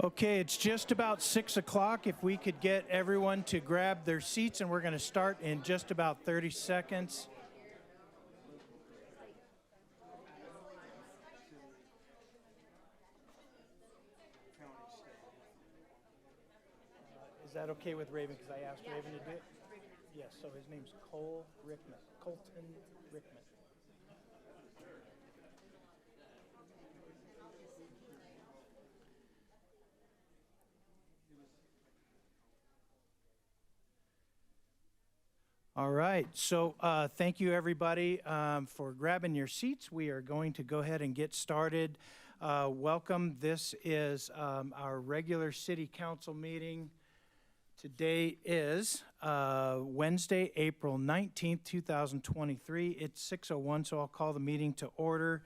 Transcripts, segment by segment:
Okay, it's just about 6 o'clock. If we could get everyone to grab their seats, and we're going to start in just about 30 seconds. Is that okay with Raven? Because I asked Raven to do it? Yes, so his name's Colton Rickman. All right, so thank you everybody for grabbing your seats. We are going to go ahead and get started. Welcome. This is our regular city council meeting. Today is Wednesday, April 19th, 2023. It's 6:01, so I'll call the meeting to order.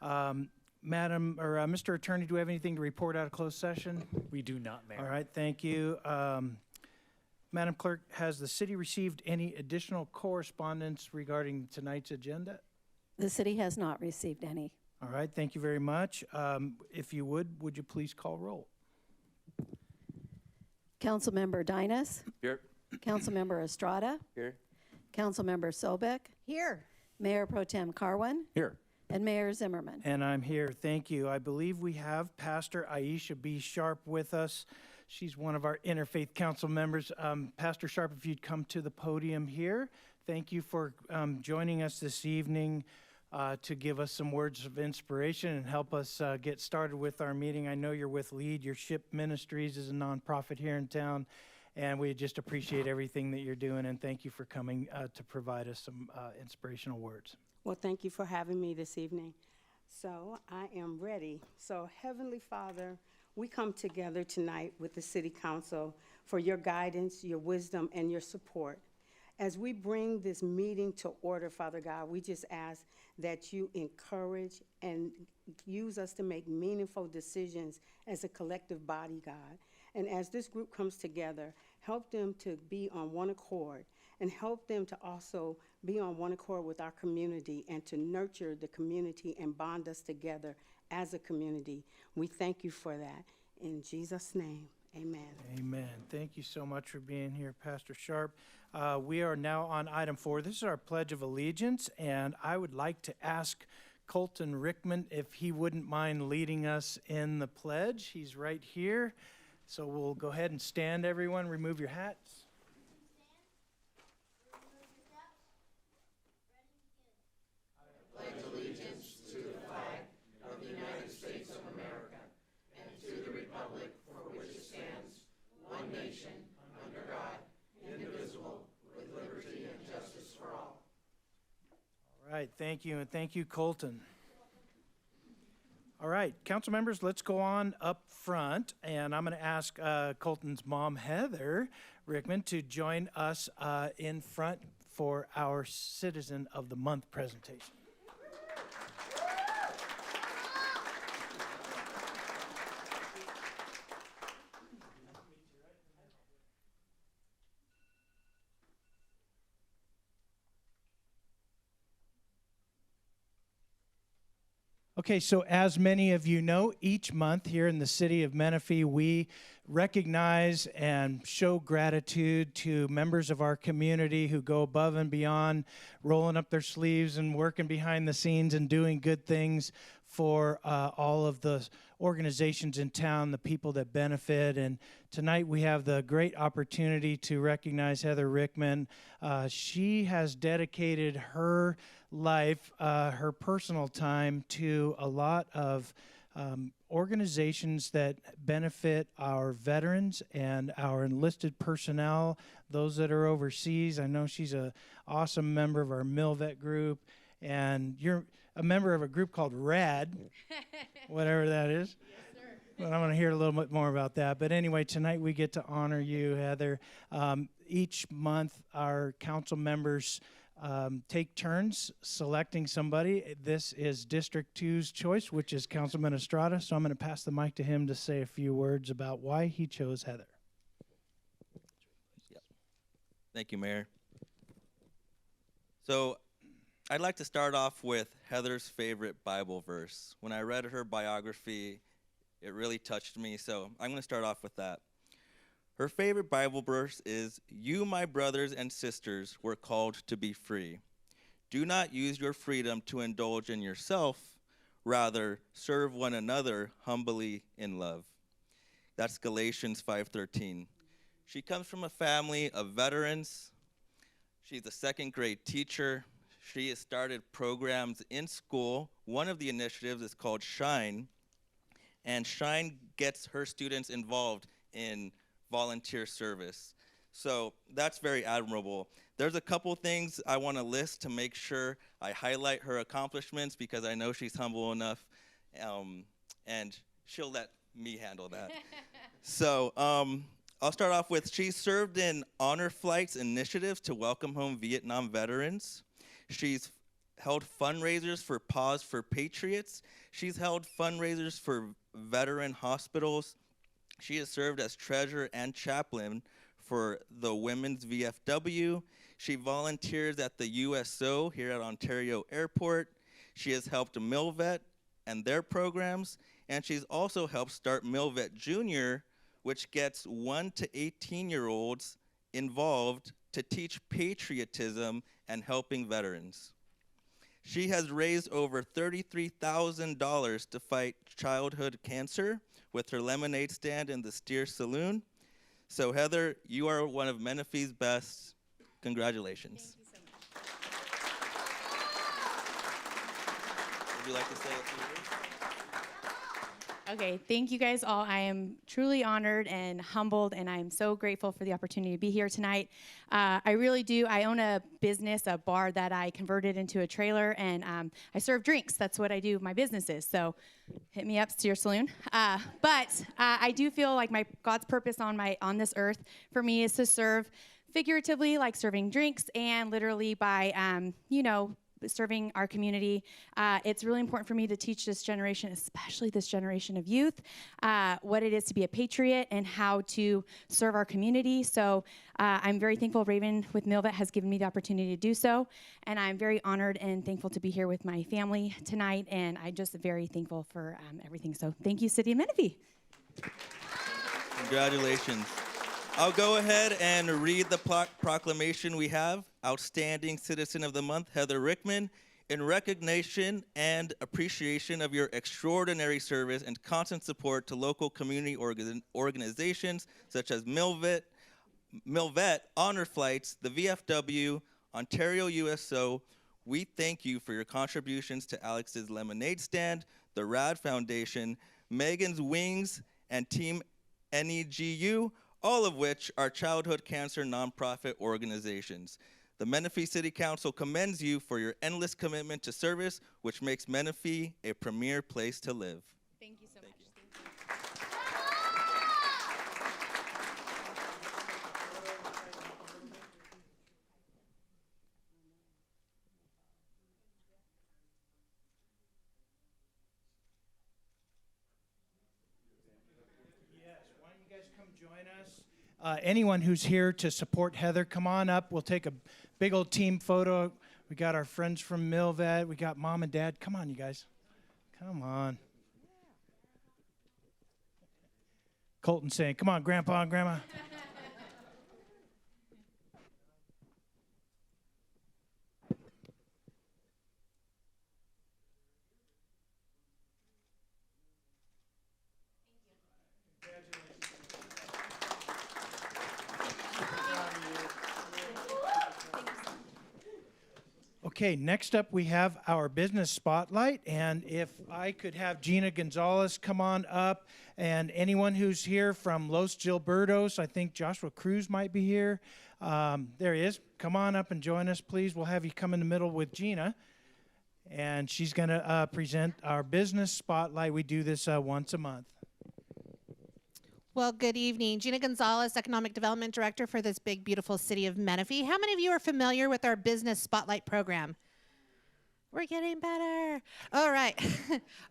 Madam, or Mr. Attorney, do we have anything to report out of closed session? We do not, Mayor. All right, thank you. Madam Clerk, has the city received any additional correspondence regarding tonight's agenda? The city has not received any. All right, thank you very much. If you would you please call roll? Councilmember Dinas. Here. Councilmember Estrada. Here. Councilmember Sobek. Here. Mayor Pro Tem Carwin. Here. And Mayor Zimmerman. And I'm here, thank you. I believe we have Pastor Aisha B. Sharp with us. She's one of our Interfaith Council members. Pastor Sharp, if you'd come to the podium here. Thank you for joining us this evening to give us some words of inspiration and help us get started with our meeting. I know you're with LEAD. Your SHIP Ministries is a nonprofit here in town, and we just appreciate everything that you're doing, and thank you for coming to provide us some inspirational words. Well, thank you for having me this evening. So I am ready. So Heavenly Father, we come together tonight with the City Council for your guidance, your wisdom, and your support. As we bring this meeting to order, Father God, we just ask that you encourage and use us to make meaningful decisions as a collective body, God. And as this group comes together, help them to be on one accord and help them to also be on one accord with our community and to nurture the community and bond us together as a community. We thank you for that. In Jesus' name, amen. Amen. Thank you so much for being here, Pastor Sharp. We are now on item 4. This is our Pledge of Allegiance, and I would like to ask Colton Rickman if he wouldn't mind leading us in the pledge. He's right here. So we'll go ahead and stand, everyone. Remove your hats. All right, thank you, and thank you, Colton. All right, council members, let's go on up front, and I'm going to ask Colton's mom, Heather Rickman, to join us in front for our Citizen of the Month presentation. Okay, so as many of you know, each month here in the city of Menifee, we recognize and show gratitude to members of our community who go above and beyond, rolling up their sleeves and working behind the scenes and doing good things for all of the organizations in town, the people that benefit. And tonight we have the great opportunity to recognize Heather Rickman. She has dedicated her life, her personal time, to a lot of organizations that benefit our veterans and our enlisted personnel, those that are overseas. I know she's an awesome member of our MilVet group, and you're a member of a group called RAD, whatever that is. Yes, sir. But I'm going to hear a little bit more about that. But anyway, tonight we get to honor you, Heather. Each month, our council members take turns selecting somebody. This is District 2's choice, which is Councilman Estrada. So I'm going to pass the mic to him to say a few words about why he chose Heather. Yep. Thank you, Mayor. So I'd like to start off with Heather's favorite Bible verse. When I read her biography, It really touched me, so I'm going to start off with that. Her favorite Bible verse is, "You, my brothers and sisters, were called to be free. Do not use your freedom to indulge in yourself. Rather, serve one another humbly in love." That's Galatians 5:13. She comes from a family of veterans. She's a second grade teacher. She has started programs in school. One of the initiatives is called Shine, and Shine gets her students involved in volunteer service. So that's very admirable. There's a couple things I want to list to make sure I highlight her accomplishments because I know she's humble enough, and she'll let me handle that. So I'll start off with, she's served in honor flights initiatives to welcome home Vietnam veterans. She's held fundraisers for Pause for Patriots. She's held fundraisers for veteran hospitals. She has served as treasurer and chaplain for the Women's VFW. She volunteers at the USO here at Ontario Airport. She has helped MilVet and their programs, and she's also helped start MilVet Junior, which gets 1 to 18-year-olds involved to teach patriotism and helping veterans. She has raised over $33,000 to fight childhood cancer with her lemonade stand in the Steer Saloon. So Heather, you are one of Menifee's best. Congratulations. Thank you so much. Would you like to say a few words? Okay, thank you guys all. I am truly honored and humbled, and I'm so grateful for the opportunity to be here tonight. I really do. I own a business, a bar that I converted into a trailer, and I serve drinks. That's what I do. My business is. So hit me up, Steer Saloon. But I do feel like God's purpose on this earth for me is to serve figuratively, like serving drinks, and literally by serving our community. It's really important for me to teach this generation, especially this generation of youth, what it is to be a patriot and how to serve our community. So I'm very thankful Raven with MilVet has given me the opportunity to do so. And I'm very honored and thankful to be here with my family tonight. And I'm just very thankful for everything. So thank you, City of Menifee. Congratulations. I'll go ahead and read the proclamation we have. Outstanding Citizen of the Month, Heather Rickman. In recognition and appreciation of your extraordinary service and constant support to local community organizations such as MilVet, Honor Flights, the VFW, Ontario USO, we thank you for your contributions to Alex's Lemonade Stand, the RAD Foundation, Megan's Wings, and Team NEGU, all of which are childhood cancer nonprofit organizations. The Menifee City Council commends you for your endless commitment to service, which makes Menifee a premier place to live. Thank you so much. Yes, why don't you guys come join us? Anyone who's here to support Heather, come on up. We'll take a big old team photo. We got our friends from MilVet. We got mom and dad. Come on, you guys. Come on. Colton saying, come on, Grandpa and Grandma. Okay, next up we have our business spotlight, and if I could have Gina Gonzalez come on up, and anyone who's here from Los Gilbertos, I think Joshua Cruz might be here. There he is. Come on up and join us, please. We'll have you come in the middle with Gina, and she's going to present our business spotlight. We do this once a month. Well, good evening. Gina Gonzalez, Economic Development Director for this big, beautiful city of Menifee. How many of you are familiar with our Business Spotlight program? We're getting better. All right.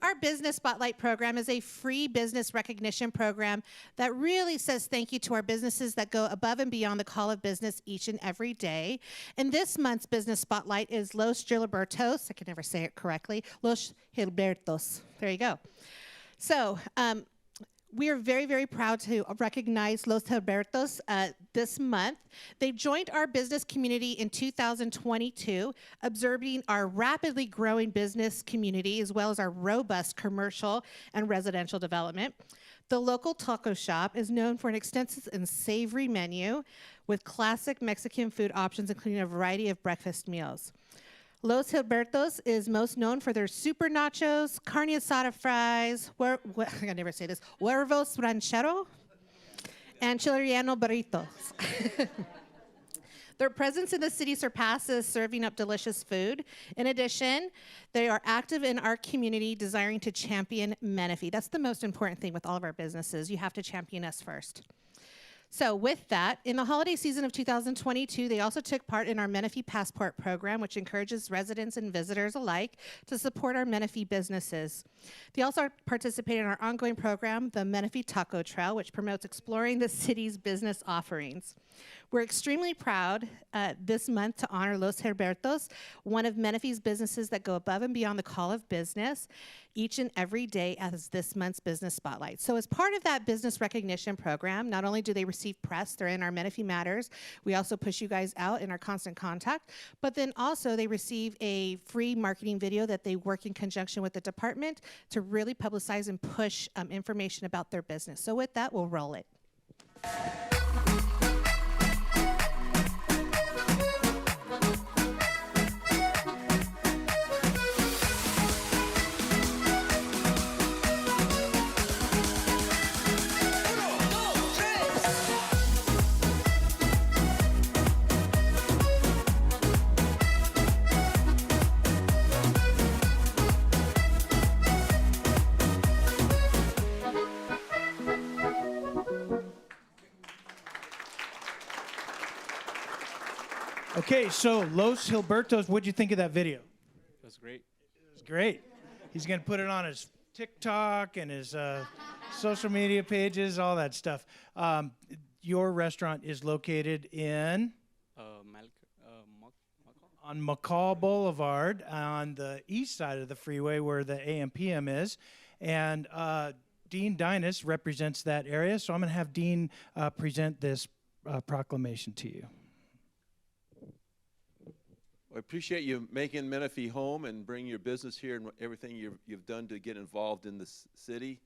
Our Business Spotlight program is a free business recognition program that really says thank you to our businesses that go above and beyond the call of business each and every day. And this month's Business Spotlight is Los Gilbertos. I can never say it correctly. Los Gilbertos. There you go. So, We are very, very proud to recognize Los Albertos this month. They joined our business community in 2022, observing our rapidly growing business community as well as our robust commercial and residential development. The local taco shop is known for an extensive and savory menu with classic Mexican food options, including a variety of breakfast meals. Los Gilbertos is most known for their super nachos, carne asada fries, I can never say this, huevos ranchero, and chile relleno burritos. Their presence in the city surpasses serving up delicious food. In addition, they are active in our community, desiring to champion Menifee. That's the most important thing with all of our businesses. You have to champion us first. So with that, in the holiday season of 2022, they also took part in our Menifee Passport program, which encourages residents and visitors alike to support our Menifee businesses. They also participated in our ongoing program, the Menifee Taco Trail, which promotes exploring the city's business offerings. We're extremely proud this month to honor Los Herbertos, one of Menifee's businesses that go above and beyond the call of business each and every day as this month's Business Spotlight. So as part of that business recognition program, not only do they receive press, they're in our Menifee Matters, we also push you guys out in our constant contact, but then also they receive a free marketing video that they work in conjunction with the department to really publicize and push information about their business. So with that, we'll roll it. Okay, so Los Gilbertos, what'd you think of that video? It was great. It was great. He's going to put it on his TikTok and his social media pages, all that stuff. Your restaurant is located in? On McCall Boulevard on the east side of the freeway where the AM/PM is. And Dean Dinas represents that area, so I'm going to have Dean present this proclamation to you. I appreciate you making Menifee home and bringing your business here and everything you've done to get involved in this city.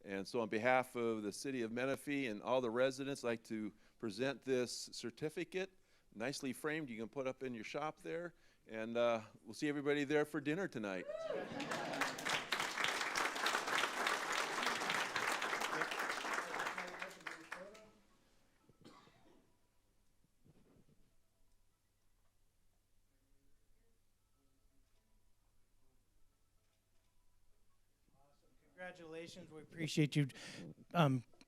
And so on behalf of the city of Menifee and all the residents, I'd like to present this certificate, nicely framed. You can put up in your shop there. And we'll see everybody there for dinner tonight. Congratulations. We appreciate you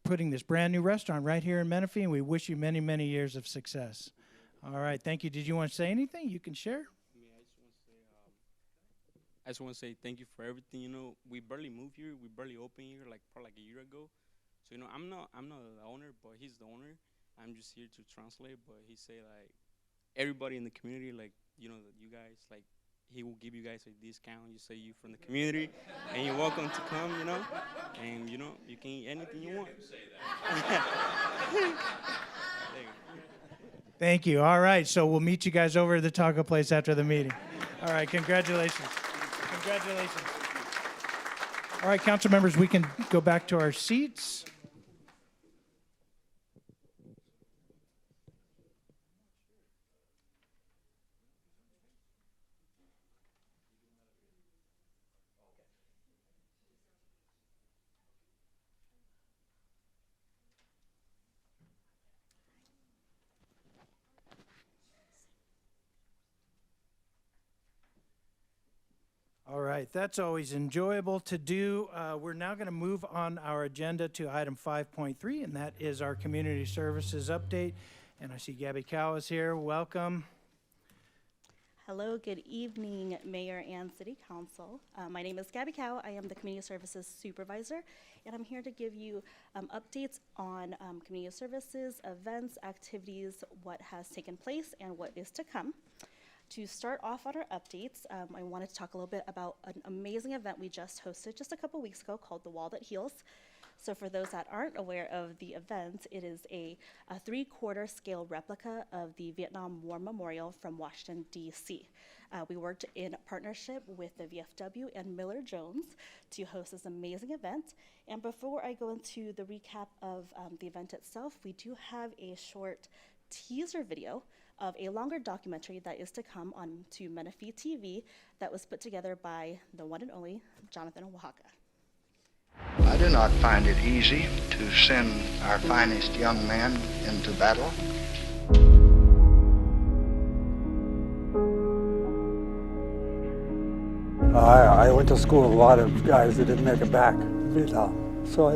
putting this brand new restaurant right here in Menifee, and we wish you many, many years of success. All right. Thank you. Did you want to say anything? You can share. I just want to say thank you for everything. You know, we barely moved here. We barely opened here probably a year ago. So, you know, I'm not the owner, but he's the owner. I'm just here to translate. But he say, like, everybody in the community, like, you know, you guys, like, he will give you guys a discount. You say you from the community, and you're welcome to come, you know. And, you know, you can eat anything you want. Thank you. All right. So we'll meet you guys over at the taco place after the meeting. All right. Congratulations. Congratulations. All right, council members, we can go back to our seats. All right, that's always enjoyable to do. We're now going to move on our agenda to item 5.3, and that is our community services update. And I see Gabby Cow is here. Welcome. Hello, good evening, Mayor and City Council. My name is Gabby Cow. I am the Community Services Supervisor, and I'm here to give you updates on community services, events, activities, what has taken place, and what is to come. To start off on our updates, I wanted to talk a little bit about an amazing event we just hosted just a couple weeks ago called The Wall That Heals. So for those that aren't aware of the event, it is a 3/4 scale replica of the Vietnam War Memorial from Washington, D.C. We worked in partnership with the VFW and Miller Jones to host this amazing event. And before I go into the recap of the event itself, we do have a short teaser video of a longer documentary that is to come on to Menifee TV that was put together by the one and only Jonathan Oaxaca. I do not find it easy to send our finest young men into battle. I went to school with a lot of guys that didn't make it back in Vietnam. So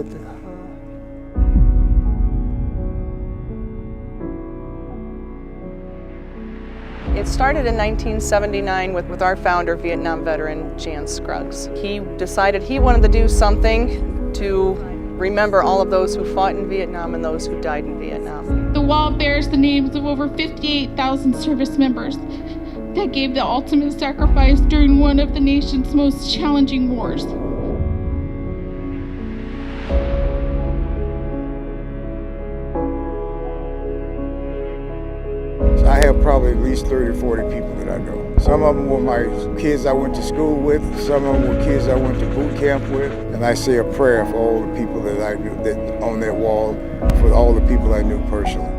It started in 1979 with our founder, Vietnam veteran Jan Scruggs. He decided he wanted to do something to remember all of those who fought in Vietnam and those who died in Vietnam. The wall bears the names of over 58,000 service members that gave the ultimate sacrifice during one of the nation's most challenging wars. I have probably at least 30 or 40 people that I know. Some of them were my kids I went to school with, some of them were kids I went to boot camp with, and I say a prayer for all the people that I knew that on that wall, for all the people I knew personally.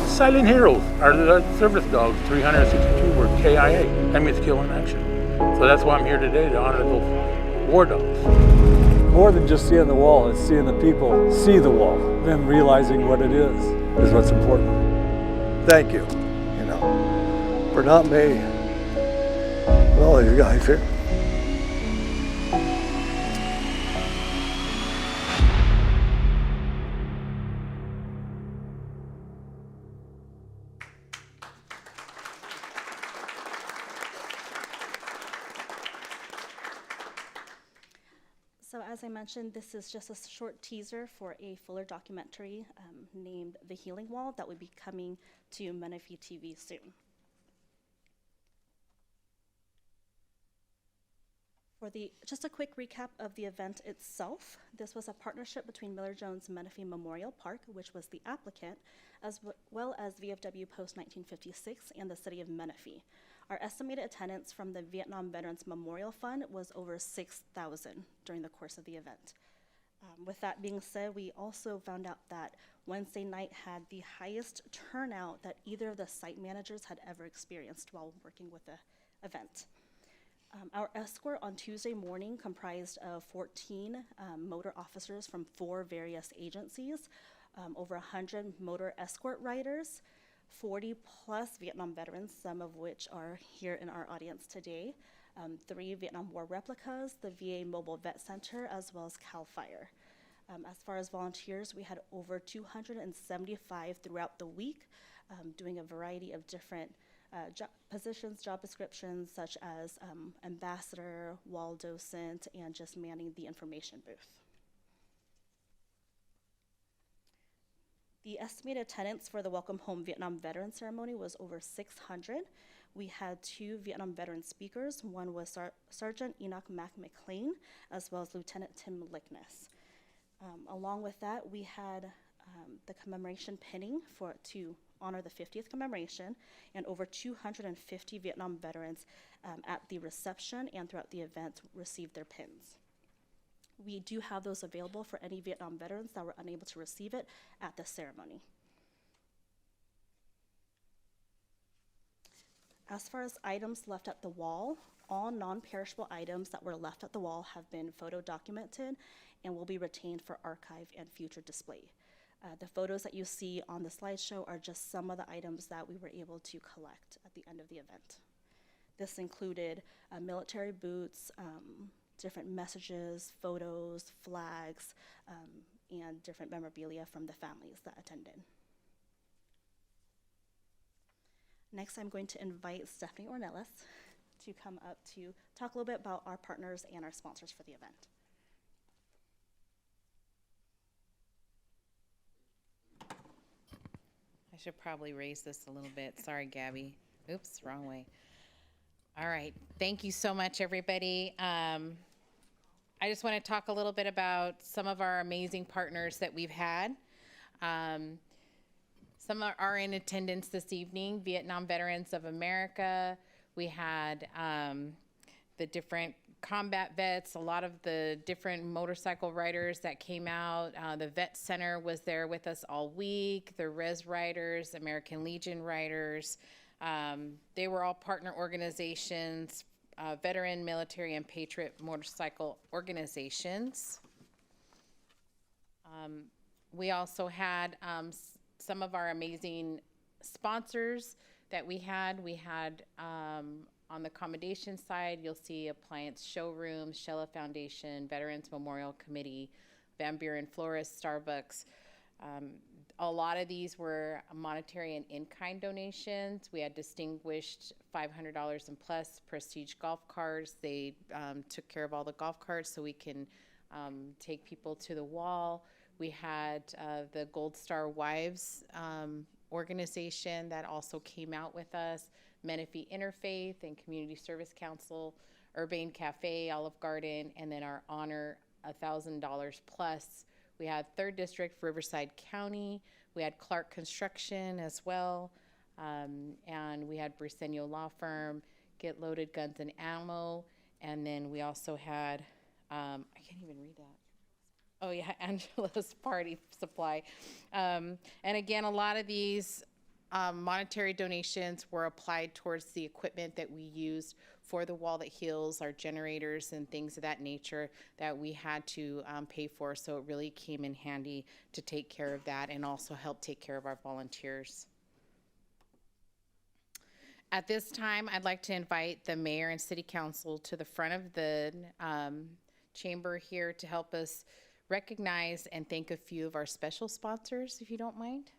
Silent heroes are the service dogs. 362 were KIA. That means kill in action. So that's why I'm here today, to honor those war dogs. more than just seeing the wall, it's seeing the people see the wall, then realizing what it is what's important. Thank you, for not me, but all you guys here. So as I mentioned, this is just a short teaser for a fuller documentary named The Healing Wall that will be coming to Menifee TV soon. Just a quick recap of the event itself. This was a partnership between Miller Jones Menifee Memorial Park, which was the applicant, as well as VFW Post 1956 and the City of Menifee. Our estimated attendance from the Vietnam Veterans Memorial Fund was over 6,000 during the course of the event. With that being said, we also found out that Wednesday night had the highest turnout that either of the site managers had ever experienced while working with the event. Our escort on Tuesday morning comprised of 14 motor officers from 4 various agencies, over 100 motor escort riders, 40 plus Vietnam veterans, some of which are here in our audience today, 3 Vietnam War replicas, the VA Mobile Vet Center, as well as CAL FIRE. As far as volunteers, we had over 275 throughout the week, doing a variety of different positions, job descriptions, such as ambassador, wall docent, and just manning the information booth. The estimated attendance for the Welcome Home Vietnam Veteran Ceremony was over 600. We had 2 Vietnam veteran speakers. One was Sergeant Enoch Mac McLean, as well as Lieutenant Tim Lickness. Along with that, we had the commemoration pinning to honor the 50th commemoration, and over 250 Vietnam veterans at the reception and throughout the event received their pins. We do have those available for any Vietnam veterans that were unable to receive it at the ceremony. As far as items left at the wall, all non-perishable items that were left at the wall have been photo documented and will be retained for archive and future display. The photos that you see on the slideshow are just some of the items that we were able to collect at the end of the event. This included military boots, different messages, photos, flags, and different memorabilia from the families that attended. Next, I'm going to invite Stephanie Ornelas to come up to talk a little bit about our partners and our sponsors for the event. I should probably raise this a little bit. Sorry, Gabby. Oops, wrong way. All right. Thank you so much, everybody. I I just want to talk a little bit about some of our amazing partners that we've had. Some are in attendance this evening. Vietnam Veterans of America. We had the different combat vets, a lot of the different motorcycle riders that came out. The Vet Center was there with us all week. The Res Riders, American Legion Riders. They were all partner organizations, veteran, military, and patriot motorcycle organizations. We also had some of our amazing sponsors that we had. We had on the accommodation side, you'll see Appliance Showroom, Shella Foundation, Veterans Memorial Committee, Van Buren Florist, Starbucks. A lot of these were monetary and in-kind donations. We had distinguished $500 and plus prestige golf carts. They took care of all the golf carts so we can take people to the wall. We had the Gold Star Wives organization that also came out with us, Menifee Interfaith and Community Service Council, Urbane Cafe, Olive Garden, and then our honor $1,000 plus. We had 3rd District, Riverside County. We had Clark Construction as well. And we had Briseño Law Firm, Get Loaded Guns and Ammo. And then we also had, I can't even read that. Oh yeah, Angela's Party Supply. And again, a lot of these monetary donations were applied towards the equipment that we used for the Wall That Heals, our generators and things of that nature that we had to pay for. So it really came in handy to take care of that and also help take care of our volunteers. At this time, I'd like to invite the mayor and city council to the front of the chamber here to help us recognize and thank a few of our special sponsors, if you don't mind.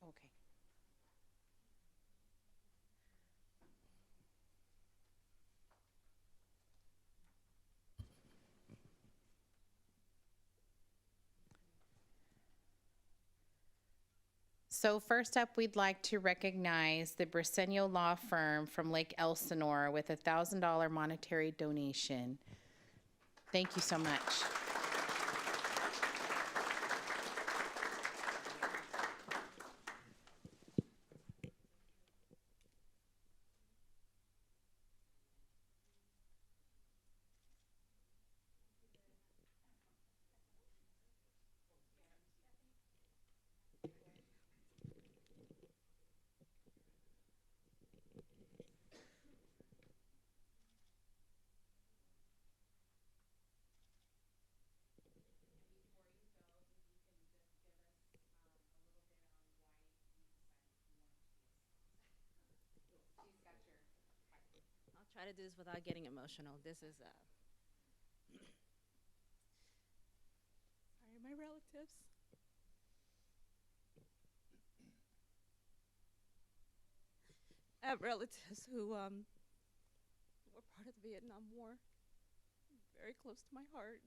Okay. So first up, we'd like to recognize the Briseño Law Firm from Lake Elsinore with a $1,000 monetary donation. Thank you so much. Try to do this without getting emotional. This is sorry, my relatives. I have relatives who were part of the Vietnam War. Very close to my heart.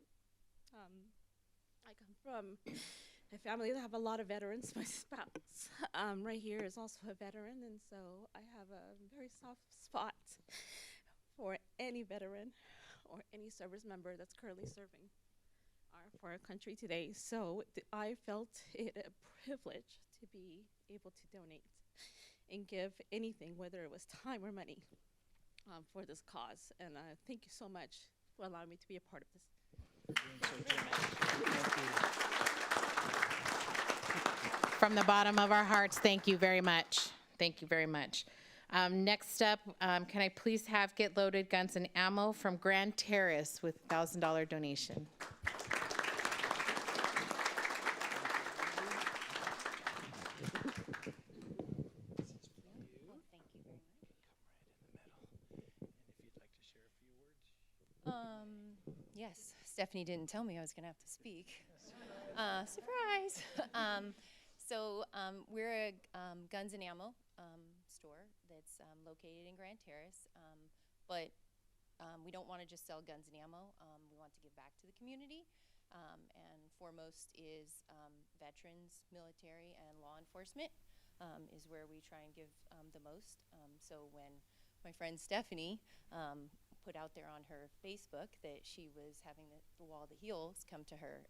I come from a family that have a lot of veterans. My spouse right here is also a veteran, and so I have a very soft spot for any veteran or any service member that's currently serving for our country today. So I felt it a privilege to be able to donate and give anything, whether it was time or money, for this cause. And thank you so much for allowing me to be a part of this. From the bottom of our hearts, thank you very much. Thank you very much. Next up, can I please have Get Loaded Guns and Ammo from Grand Terrace with $1,000 donation. Yes, Stephanie didn't tell me I was going to have to speak. Surprise! We're a guns and ammo store that's located in Grand Terrace, but we don't want to just sell guns and ammo. We want to give back to the community, and foremost is veterans, military, and law enforcement. is where we try and give the most. So when my friend Stephanie put out there on her Facebook that she was having the Wall that Heals come to her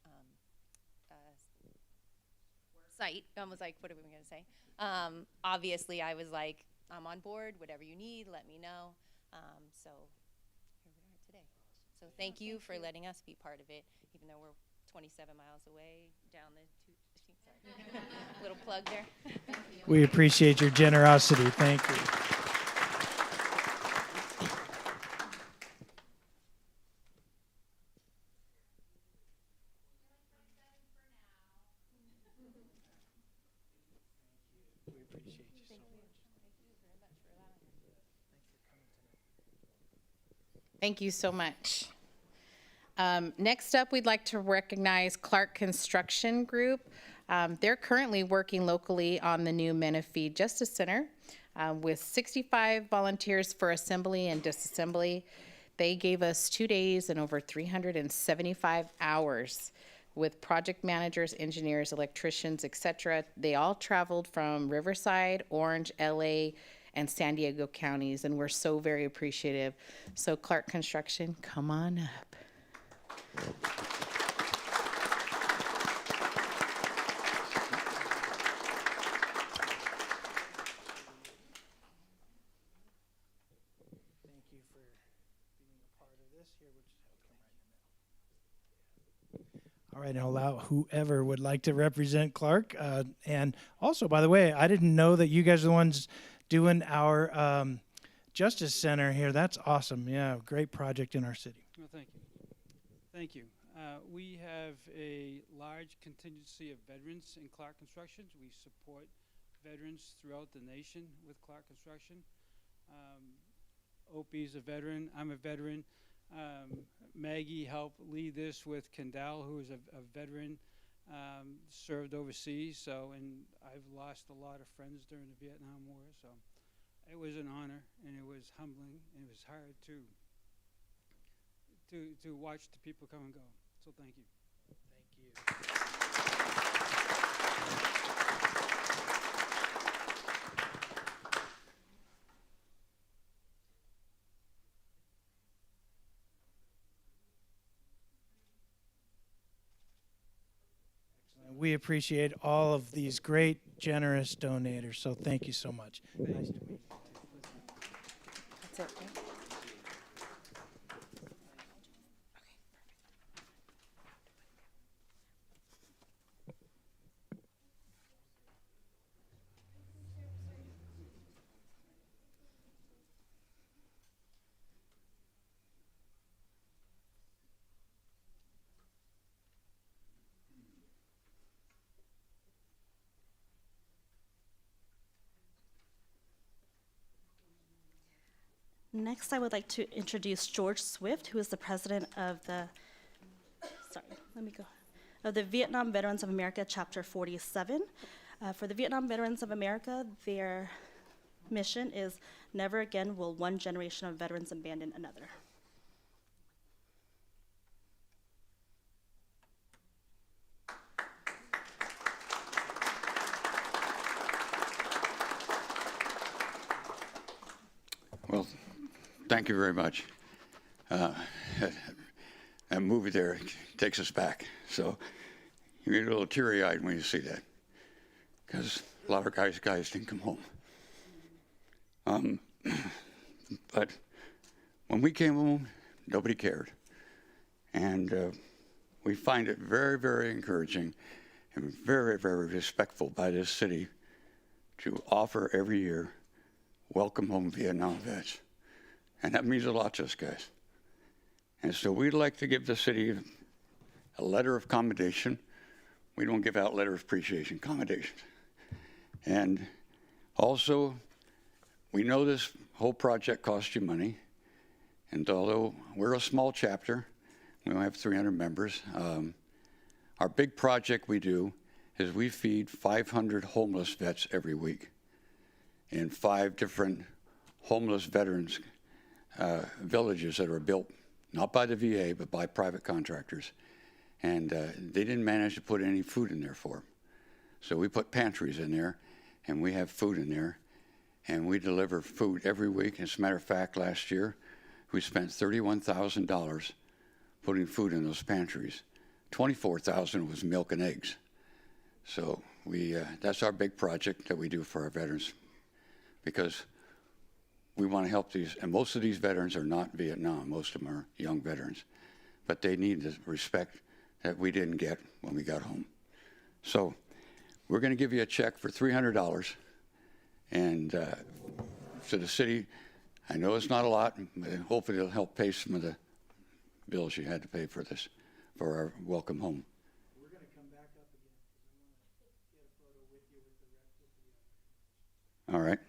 site, I was like, what are we going to say? Obviously, I was like, I'm on board. Whatever you need, let me know. So here we are today. So thank you for letting us be part of it, even though we're 27 miles away down the sorry. Little plug there. We appreciate your generosity. Thank you. Thank you so much. Next up, we'd like to recognize Clark Construction Group. They're currently working locally on the new Menifee Justice Center with 65 volunteers for assembly and disassembly. They gave us 2 days and over 375 hours with project managers, engineers, electricians, etc. They all traveled from Riverside, Orange, LA, and San Diego counties, and we're so very appreciative. So Clark Construction, come on up. Thank you for being a part of this here. We'll just come right in the middle. All right, and allow whoever would like to represent Clark. And also, by the way, I didn't know that you guys are the ones doing our Justice Center here. That's awesome. Yeah, great project in our city. Well, thank you. Thank you. We have a large contingency of veterans in Clark Construction. We support veterans throughout the nation with Clark Construction. Opie's a veteran. I'm a veteran. Maggie helped lead this with Kendall, who is a veteran, served overseas. So, and I've lost a lot of friends during the Vietnam War. So it was an honor, and it was humbling, and it was hard to watch the people come and go. So thank you. Thank you. We appreciate all of these great, generous donators. So thank you so much. Nice to meet you. That's it. Right? Next, I would like to introduce George Swift, who is the president of the, of the Vietnam Veterans of America, Chapter 47. For the Vietnam Veterans of America, their mission is never again will one generation of veterans abandon another. Well, thank you very much. That movie there takes us back. So you get a little teary-eyed when you see that, because a lot of guys didn't come home. But when we came home, nobody cared. And we find it very, very encouraging and very, very respectful by this city to offer every year Welcome Home Vietnam Vets. And that means a lot to us, guys. And so we'd like to give the city a letter of commendation. We don't give out letter of appreciation, commendations. And also, we know this whole project costs you money. And although we're a small chapter, we only have 300 members, our big project we do is we feed 500 homeless vets every week in 5 different homeless veterans villages that are built, not by the VA, but by private contractors. And they didn't manage to put any food in there for them. So we put pantries in there, and we have food in there, and we deliver food every week. As a matter of fact, last year, we spent $31,000 putting food in those pantries. $24,000 was milk and eggs. So that's our big project that we do for our veterans, because we want to help these, and most of these veterans are not Vietnam. Most of them are young veterans, but they need the respect that we didn't get when we got home. So we're going to give you a check for $300, and to the city. I know it's not a lot, but hopefully it'll help pay some of the bills you had to pay for this, for our welcome home. We're going to come back up again because I want to get a photo with you with the rest of the All right.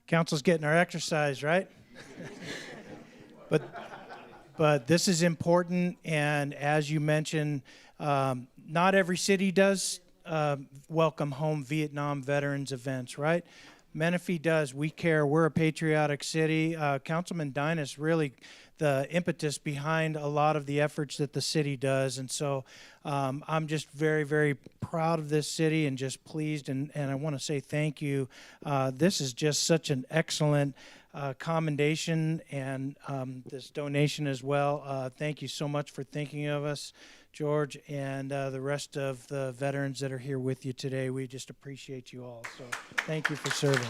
Council's getting our exercise, right? But this is important, and as you mentioned, not every city does welcome home Vietnam veterans events, right? Menifee does. We care. We're a patriotic city. Councilman Dinas really the impetus behind a lot of the efforts that the city does, and so I'm just very, very proud of this city and just pleased, and I want to say thank you. This is just such an excellent commendation and this donation as well. Thank you so much for thinking of us, George, and the rest of the veterans that are here with you today. We just appreciate you all. So thank you for serving.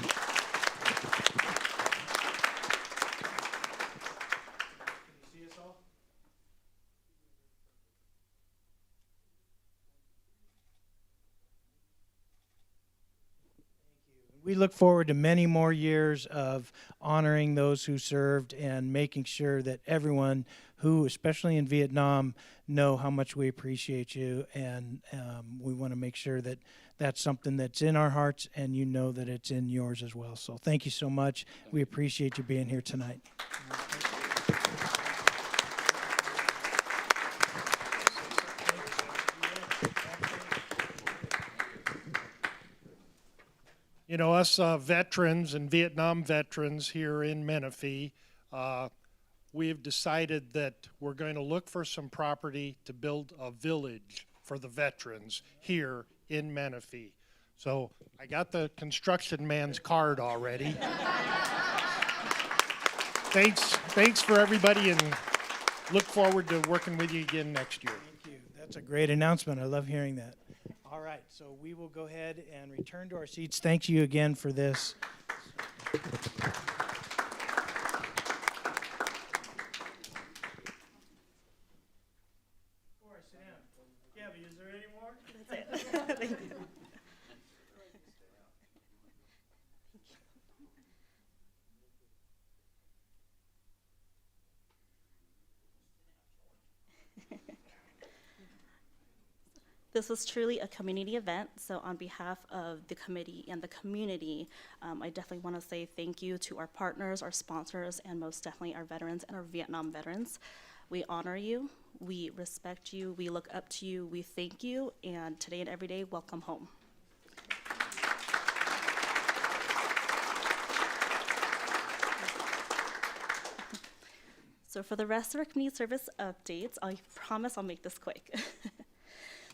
We look forward to many more years of honoring those who served and making sure that everyone who, especially in Vietnam, know how much we appreciate you. And we want to make sure that that's something that's in our hearts and you know that it's in yours as well. So thank you so much. We appreciate you being here tonight. You know, us veterans and Vietnam veterans here in Menifee, we have decided that we're going to look for some property to build a village for the veterans here in Menifee. So I got the construction man's card already. Thanks for everybody, and look forward to working with you again next year. Thank you. That's a great announcement. I love hearing that. All right, so we will go ahead and return to our seats. Thank you again for this. Before I sit down, Gabby, is there any more? That's it. Thank you. This was truly a community event, so on behalf of the committee and the community, I definitely want to say thank you to our partners, our sponsors, and most definitely our veterans and our Vietnam veterans. We honor you, we respect you, we look up to you, we thank you, and today and every day, welcome home. So for the rest of our community service updates, I promise I'll make this quick.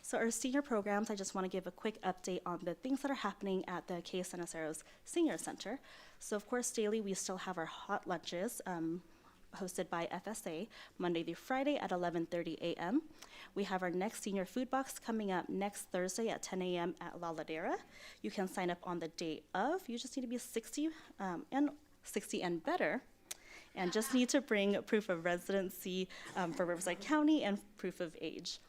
So our senior programs, I just want to give a quick update on the things that are happening at the KSNSRO's Senior Center. So of course, daily we still have our hot lunches hosted by FSA, Monday through Friday at 11:30 a.m. We have our next senior food box coming up next Thursday at 10 a.m. at La Ladera. You can sign up on the day of. You just need to be 60 and better, and just need to bring proof of residency for Riverside County and proof of age.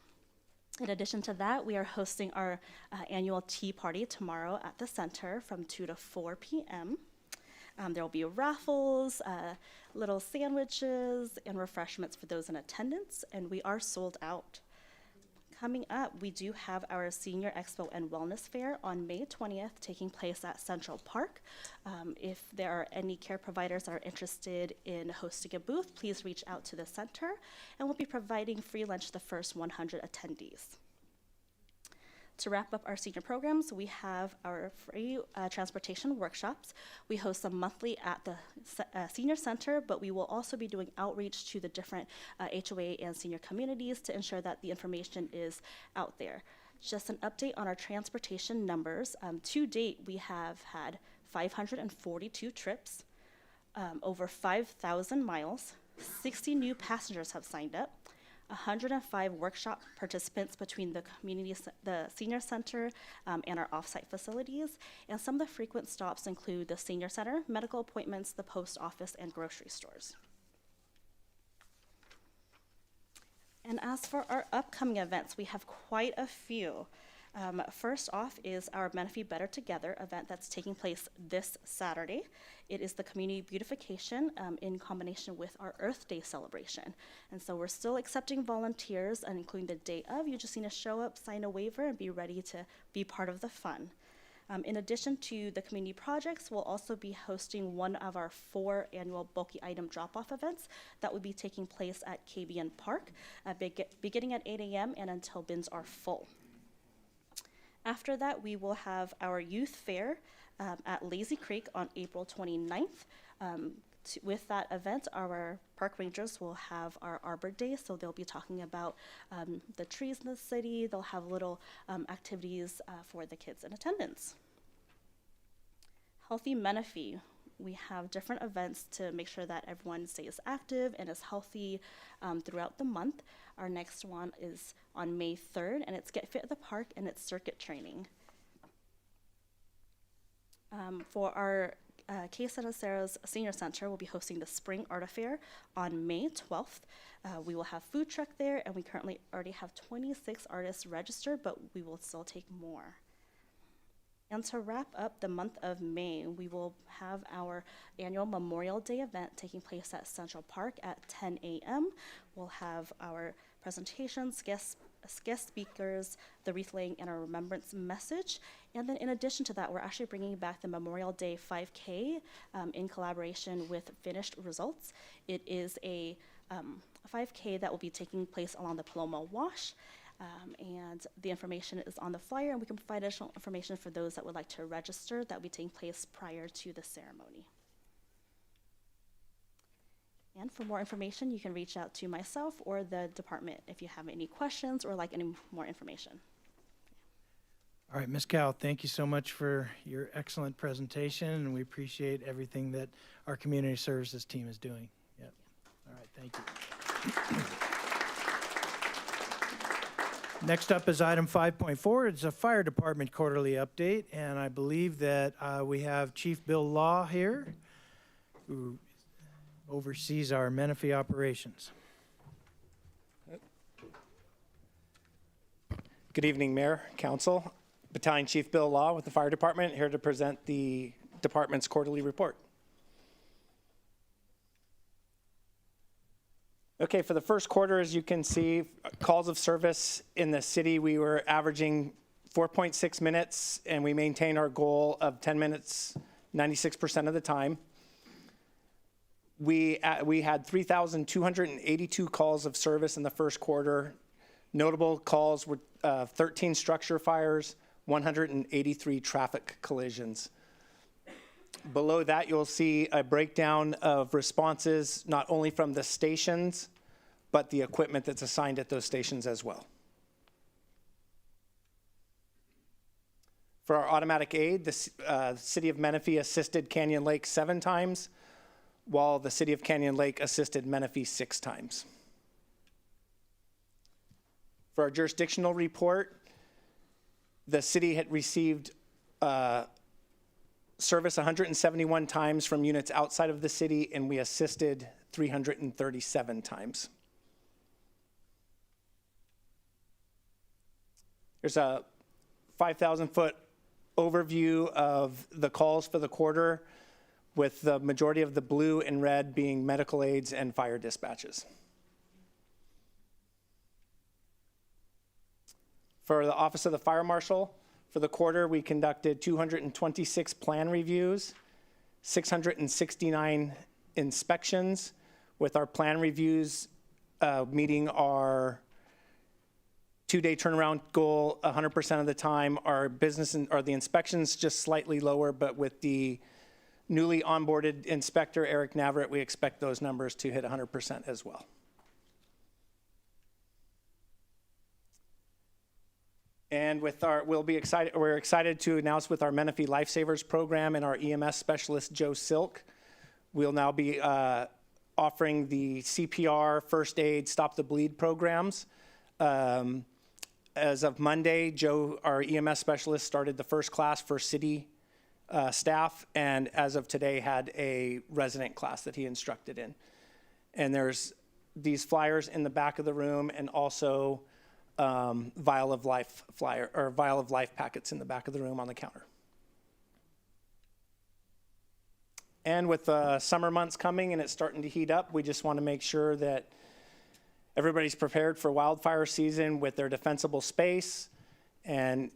In addition to that, we are hosting our annual tea party tomorrow at the center from 2 to 4 p.m. There will be raffles, little sandwiches, and refreshments for those in attendance, and we are sold out. Coming up, we do have our Senior Expo and Wellness Fair on May 20th taking place at Central Park. If there are any care providers that are interested in hosting a booth, please reach out to the center, and we'll be providing free lunch to the first 100 attendees. To wrap up our senior programs, we have our free transportation workshops. We host them monthly at the senior center, but we will also be doing outreach to the different HOA and senior communities to ensure that the information is out there. Just an update on our transportation numbers. To date, we have had 542 trips, over 5,000 miles, 60 new passengers have signed up, 105 workshop participants between the the senior center and our offsite facilities. And some of the frequent stops include the senior center, medical appointments, the post office, and grocery stores. And as for our upcoming events, we have quite a few. First off is our Menifee Better Together event that's taking place this Saturday. It is the community beautification in combination with our Earth Day celebration. And so we're still accepting volunteers, and including the day of. You just need to show up, sign a waiver, and be ready to be part of the fun. In addition to the community projects, we'll also be hosting one of our 4 annual bulky item drop-off events that will be taking place at KBN Park, beginning at 8 a.m. and until bins are full. After that, we will have our youth fair at Lazy Creek on April 29th. With that event, our park rangers will have our Arbor Day, so they'll be talking about the trees in the city. They'll have little activities for the kids in attendance. Healthy Menifee. We have different events to make sure that everyone stays active and is healthy throughout the month. Our next one is on May 3rd, and it's Get Fit at the Park, and it's circuit training. For our K. Santa Sarah's Senior Center, we'll be hosting the Spring Art Fair on May 12th. We will have food truck there, and we currently already have 26 artists registered, but we will still take more. And to wrap up the month of May, we will have our annual Memorial Day event taking place at Central Park at 10 a.m. We'll have our presentations, guest speakers, the wreath laying, and a remembrance message. And then in addition to that, we're actually bringing back the Memorial Day 5K in collaboration with Finished Results. It is a 5K that will be taking place along the Paloma Wash. And the information is on the flyer, and we can provide additional information for those that would like to register. That will be taking place prior to the ceremony. And for more information, you can reach out to myself or the department if you have any questions or like any more information. All right, Ms. Cowell, thank you so much for your excellent presentation, and we appreciate everything that our community services team is doing. Yep. All right, thank you. Next up is item 5.4. It's a fire department quarterly update, and I believe that we have Chief Bill Law here, who oversees our Menifee operations. Good evening, Mayor, Council. Battalion Chief Bill Law with the Fire Department, here to present the department's quarterly report. Okay, for the first quarter, as you can see, calls of service in the city, we were averaging 4.6 minutes, and we maintained our goal of 10 minutes 96% of the time. We had 3,282 calls of service in the first quarter. Notable calls were 13 structure fires, 183 traffic collisions. Below that, you'll see a breakdown of responses, not only from the stations, but the equipment that's assigned at those stations as well. For our automatic aid, the city of Menifee assisted Canyon Lake 7 times, while the city of Canyon Lake assisted Menifee 6 times. For our jurisdictional report, the city had received service 171 times from units outside of the city, and we assisted 337 times. There's a 5,000-foot overview of the calls for the quarter, with the majority of the blue and red being medical aids and fire dispatches. For the Office of the Fire Marshal, for the quarter, we conducted 226 plan reviews, 669 inspections, with our plan reviews meeting our 2-day turnaround goal 100% of the time. Our the inspections just slightly lower, but with the newly onboarded inspector, Eric Navarrete, we expect those numbers to hit 100% as well. And we're excited to announce with our Menifee Lifesavers program and our EMS specialist, Joe Silk, we'll now be offering the CPR, first aid, stop the bleed programs. As of Monday, Joe, our EMS specialist, started the first class for city staff, and as of today had a resident class that he instructed in. And there's these flyers in the back of the room, and also vial of life packets in the back of the room on the counter. And with summer months coming and it's starting to heat up, we just want to make sure that everybody's prepared for wildfire season with their defensible space, and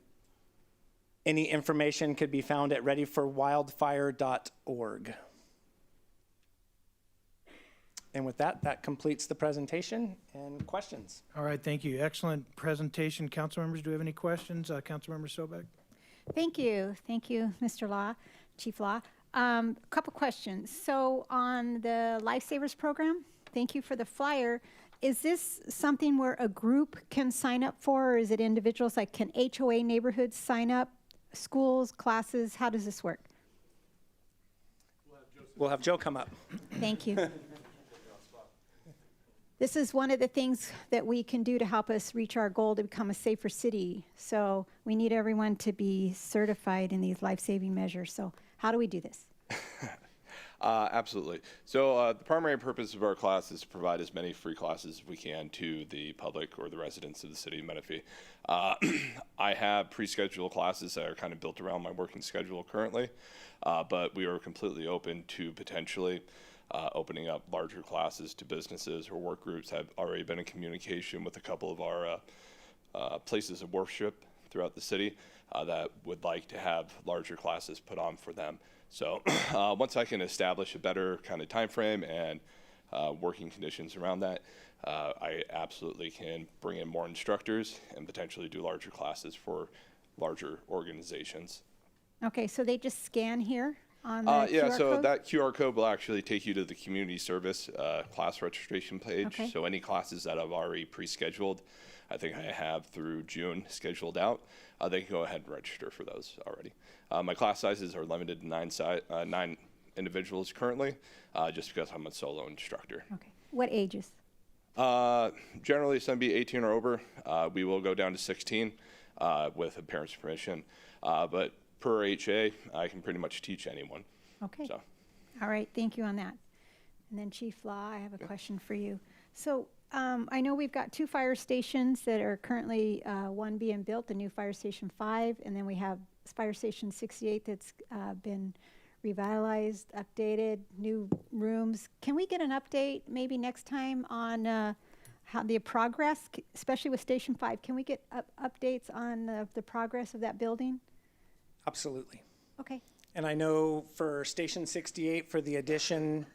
any information could be found at readyforwildfire.org. And with that, that completes the presentation and questions. All right, thank you. Excellent presentation. Council members, do we have any questions? Councilmember Sobek? Thank you, Mr. Law, Chief Law. A couple questions. So on the Lifesavers program, thank you for the flyer. Is this something where a group can sign up for, or is it individuals? Like, can HOA neighborhoods sign up, schools, classes? How does this work? We'll have Joe come up. Thank you. This is one of the things that we can do to help us reach our goal to become a safer city. So we need everyone to be certified in these life-saving measures. So how do we do this? Absolutely. So the primary purpose of our class is to provide as many free classes as we can to the public or the residents of the city of Menifee. I have pre-scheduled classes that are kind of built around my working schedule currently, but we are completely open to potentially opening up larger classes to businesses or work groups. Have already been in communication with a couple of our places of worship throughout the city that would like to have larger classes put on for them. So once I can establish a better kind of time frame and working conditions around that, I absolutely can bring in more instructors and potentially do larger classes for larger organizations. Okay, so they just scan here on the yeah, QR so code? that QR code will actually take you to the community service class registration page. Okay. So any classes that I've already pre-scheduled, I think I have through June scheduled out, they can go ahead and register for those already. My class sizes are limited to 9 individuals currently, just because I'm a solo instructor. Okay. What ages? Generally, some be 18 or over. We will go down to 16 with a parent's permission, but per HA, I can pretty much teach anyone. Okay. So. All right, thank you on that. And then Chief Law, I have a question for you. So I know we've got 2 fire stations that are currently, one being built, the new Fire Station 5, and then we have Fire Station 68 that's been revitalized, updated, new rooms. Can we get an update maybe next time on how the progress, especially with Station 5? Can we get updates on the progress of that building? Absolutely. Okay. And I know for Station 68, for the addition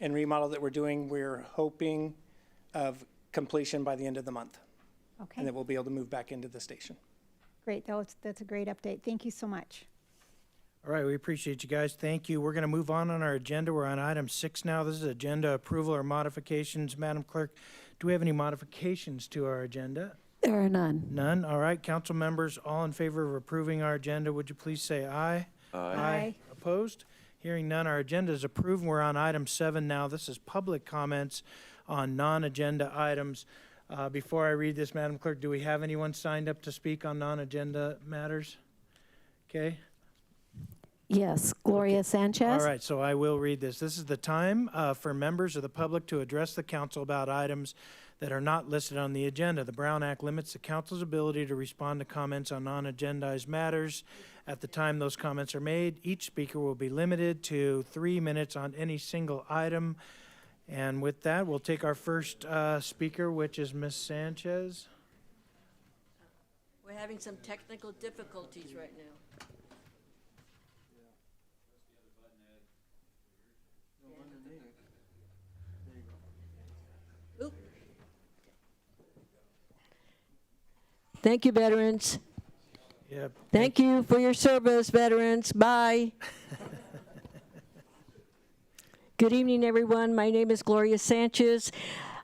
and remodel that we're doing, we're hoping of completion by the end of the month. Okay. And then we'll be able to move back into the station. Great. That's a great update. Thank you so much. All right, we appreciate you guys. Thank you. We're going to move on our agenda. We're on item 6 now. This is agenda approval or modifications. Madam Clerk, do we have any modifications to our agenda? There are none. None? All right. Council members, all in favor of approving our agenda, would you please say aye? Aye. Aye. Opposed? Hearing none, our agenda is approved. We're on item 7 now. This is public comments on non-agenda items. Before I read this, Madam Clerk, do we have anyone signed up to speak on non-agenda matters? Okay. Yes, Gloria Sanchez. All right, so I will read this. This is the time for members of the public to address the council about items that are not listed on the agenda. The Brown Act limits the council's ability to respond to comments on non-agendized matters at the time those comments are made. Each speaker will be limited to 3 minutes on any single item. And with that, we'll take our first speaker, which is Ms. Sanchez. We're having some technical difficulties right now. Thank you, veterans. Yep. Thank you for your service, veterans. Bye. Good evening, everyone. My name is Gloria Sanchez.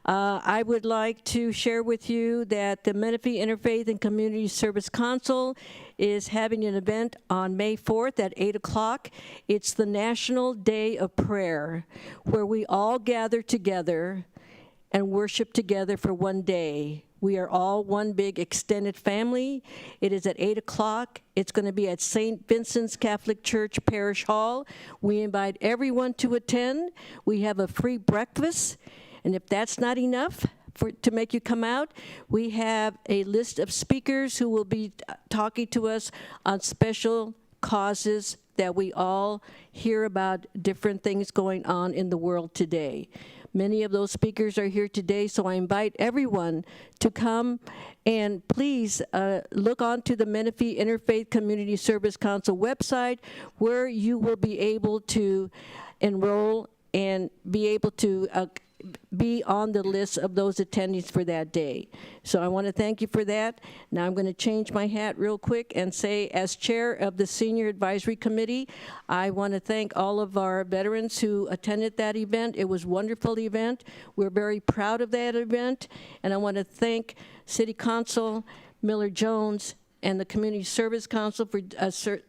I would like to share with you that the Menifee Interfaith and Community Service Council is having an event on May 4th at 8 o'clock. It's the National Day of Prayer, where we all gather together and worship together for one day. We are all one big extended family. It is at 8 o'clock. It's going to be at St. Vincent's Catholic Church Parish Hall. We invite everyone to attend. We have a free breakfast. And if that's not enough to make you come out, we have a list of speakers who will be talking to us on special causes that we all hear about, different things going on in the world today. Many of those speakers are here today, so I invite everyone to come and please look onto the Menifee Interfaith Community Service Council website, where you will be able to enroll and be able to be on the list of those attendees for that day. So I want to thank you for that. Now I'm going to change my hat real quick and say, as chair of the Senior Advisory Committee, I want to thank all of our veterans who attended that event. It was a wonderful event. We're very proud of that event. And I want to thank City Council, Miller Jones, and the Community Service Council for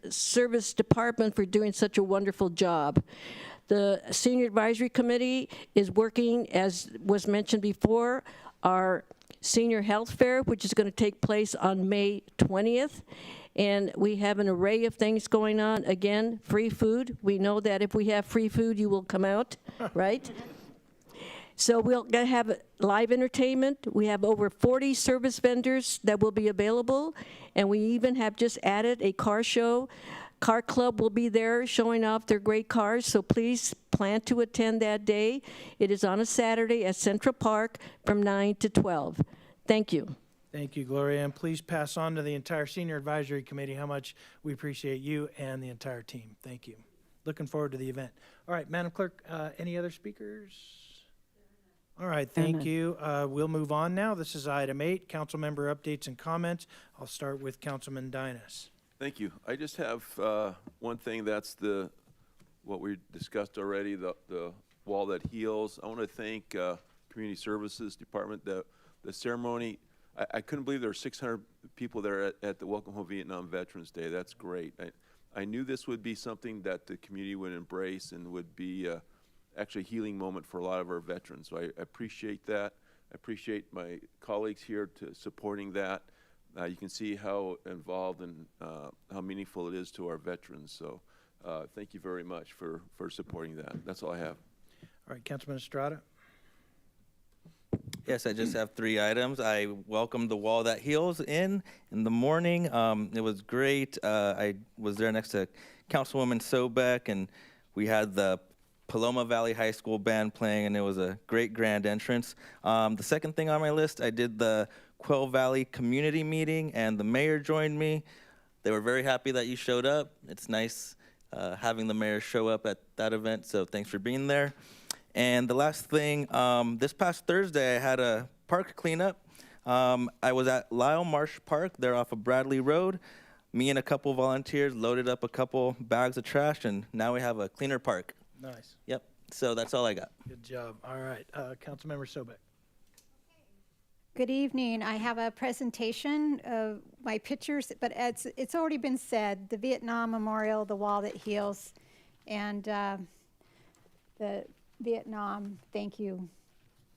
Service Department for doing such a wonderful job. The Senior Advisory Committee is working, as was mentioned before, our Senior Health Fair, which is going to take place on May 20th. And we have an array of things going on. Again, free food. We know that if we have free food, you will come out, right? So we'll have live entertainment. We have over 40 service vendors that will be available. And we even have just added a car show. Car Club will be there showing off their great cars, so please plan to attend that day. It is on a Saturday at Central Park from 9 to 12. Thank you. Thank you, Gloria, and please pass on to the entire Senior Advisory Committee how much we appreciate you and the entire team. Thank you. Looking forward to the event. All right, Madam Clerk, any other speakers? All right, thank you. We'll move on now. This is item 8, council member updates and comments. I'll start with Councilman Dinas. Thank you. I just have one thing. That's what we discussed already, the wall that heals. I want to thank Community Services Department. The ceremony, I couldn't believe there were 600 people there at the Welcome Home Vietnam Veterans Day. That's great. I knew this would be something that the community would embrace and would be actually a healing moment for a lot of our veterans. So I appreciate that. I appreciate my colleagues here supporting that. You can see how involved and how meaningful it is to our veterans. So thank you very much for supporting that. That's all I have. All right, Councilman Estrada. Yes, I just have 3 items. I welcomed the Wall That Heals in the morning. It was great. I was there next to Councilwoman Sobek, and we had the Paloma Valley High School band playing, and it was a great grand entrance. The second thing on my list, I did the Quail Valley community meeting, and the mayor joined me. They were very happy that you showed up. It's nice having the mayor show up at that event, so thanks for being there. And the last thing, this past Thursday, I had a park cleanup. I was at Lyle Marsh Park, there off of Bradley Road. Me and a couple volunteers loaded up a couple bags of trash, and now we have a cleaner park. Nice. Yep, so that's all I got. Good job. All right, Councilmember Sobek. Good evening. I have a presentation of my pictures, but it's already been said, the Vietnam Memorial, the Wall That Heals, and the Vietnam Thank You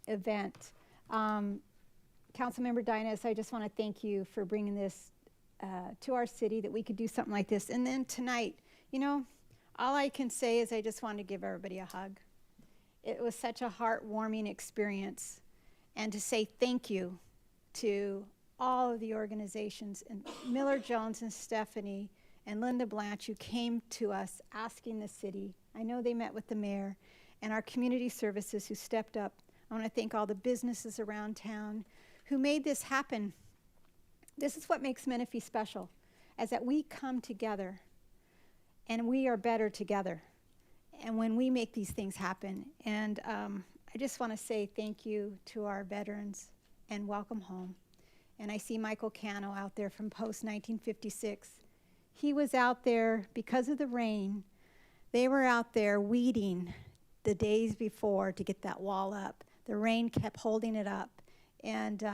event. Councilmember Dinas, I just want to thank you for bringing this to our city, that we could do something like this. And then tonight, you know, all I can say is I just want to give everybody a hug. It was such a heartwarming experience. And to say thank you to all of the organizations, and Miller Jones and Stephanie and Linda Blanche, who came to us asking the city. I know they met with the mayor, and our community services who stepped up. I want to thank all the businesses around town who made this happen. This is what makes Menifee special, is that we come together and we are better together. And when we make these things happen, and I just want to say thank you to our veterans and welcome home. And I see Michael Cano out there from Post 1956. He was out there because of the rain. They were out there weeding the days before to get that wall up. The rain kept holding it up. And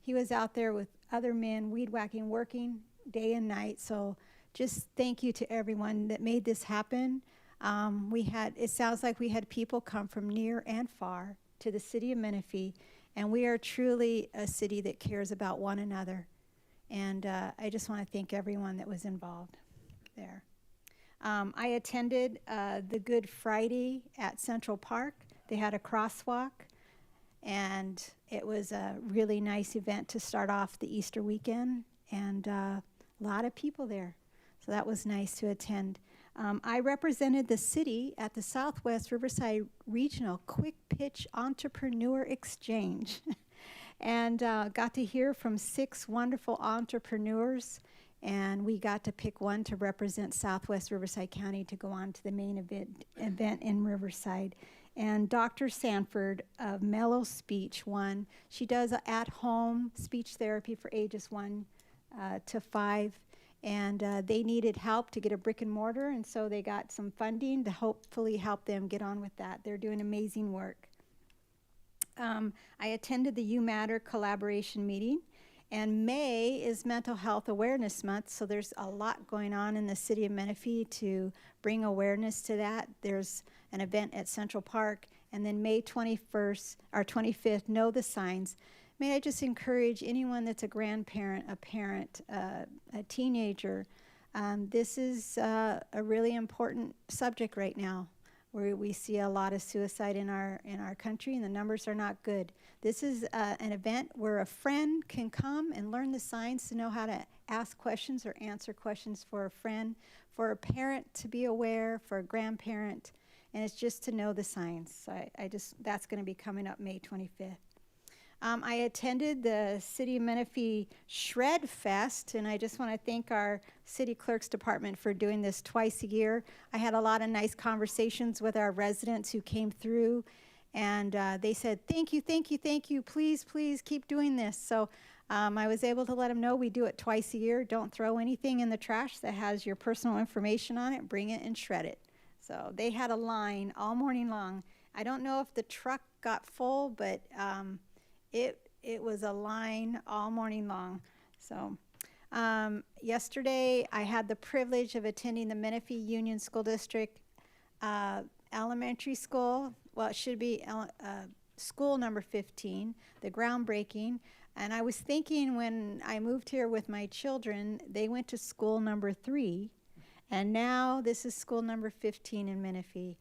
he was out there with other men, weed whacking, working day and night. So just thank you to everyone that made this happen. It sounds like we had people come from near and far to the city of Menifee, and we are truly a city that cares about one another. And I just want to thank everyone that was involved there. I attended the Good Friday at Central Park. They had a crosswalk, and it was a really nice event to start off the Easter weekend, and a lot of people there. So that was nice to attend. I represented the city at the Southwest Riverside Regional Quick Pitch Entrepreneur Exchange and got to hear from 6 wonderful entrepreneurs, and we got to pick one to represent Southwest Riverside County to go on to the main event in Riverside. And Dr. Sanford of Mellow Speech won. She does at-home speech therapy for ages 1 to 5. And they needed help to get a brick and mortar, and so they got some funding to hopefully help them get on with that. They're doing amazing work. I attended the You Matter collaboration meeting, and May is Mental Health Awareness Month, so there's a lot going on in the city of Menifee to bring awareness to that. There's an event at Central Park, and then May 21st or 25th, Know the Signs. May I just encourage anyone that's a grandparent, a parent, a teenager, this is a really important subject right now, where we see a lot of suicide in our country, and the numbers are not good. This is an event where a friend can come and learn the signs to know how to ask questions or answer questions for a friend, for a parent to be aware, for a grandparent, and it's just to know the signs. So that's going to be coming up May 25th. I attended the City of Menifee Shred Fest, and I just want to thank our City Clerk's Department for doing this twice a year. I had a lot of nice conversations with our residents who came through, and they said, thank you, thank you, thank you, please, please keep doing this. So I was able to let them know we do it twice a year. Don't throw anything in the trash that has your personal information on it. Bring it and shred it. So they had a line all morning long. I don't know if the truck got full, but it was a line all morning long. So yesterday I had the privilege of attending the Menifee Union School District elementary school. Well, it should be school number 15, the groundbreaking. And I was thinking when I moved here with my children, they went to school number 3, and now this is school number 15 in Menifee.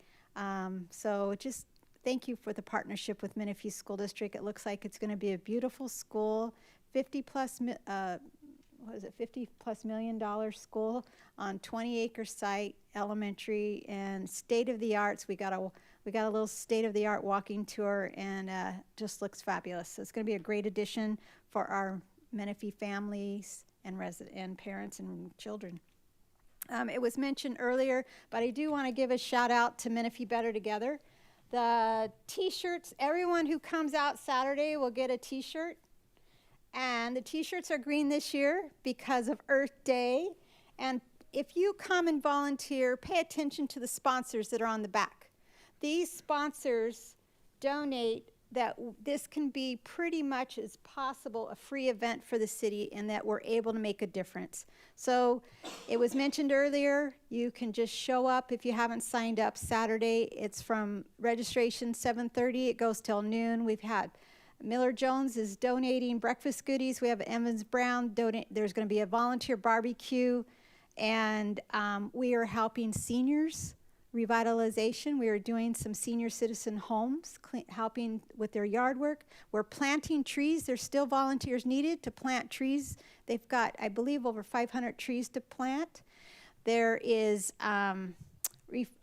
So just thank you for the partnership with Menifee School District. It looks like it's going to be a beautiful school, $50+ million school on 20-acre site, elementary, and state-of-the-arts. We got a little state-of-the-art walking tour, and just looks fabulous. So it's going to be a great addition for our Menifee families and parents and children. It was mentioned earlier, but I do want to give a shout out to Menifee Better Together. The t-shirts, everyone who comes out Saturday will get a t-shirt. And the t-shirts are green this year because of Earth Day. And if you come and volunteer, pay attention to the sponsors that are on the back. These sponsors donate that this can be pretty much as possible a free event for the city, and that we're able to make a difference. So it was mentioned earlier, you can just show up if you haven't signed up Saturday. It's from registration 7:30, it goes till noon. We've had Miller Jones is donating breakfast goodies. We have Evans Brown there's going to be a volunteer barbecue, and we are helping seniors revitalization. We are doing some senior citizen homes, helping with their yard work. We're planting trees. There's still volunteers needed to plant trees. They've got, I believe, over 500 trees to plant. There is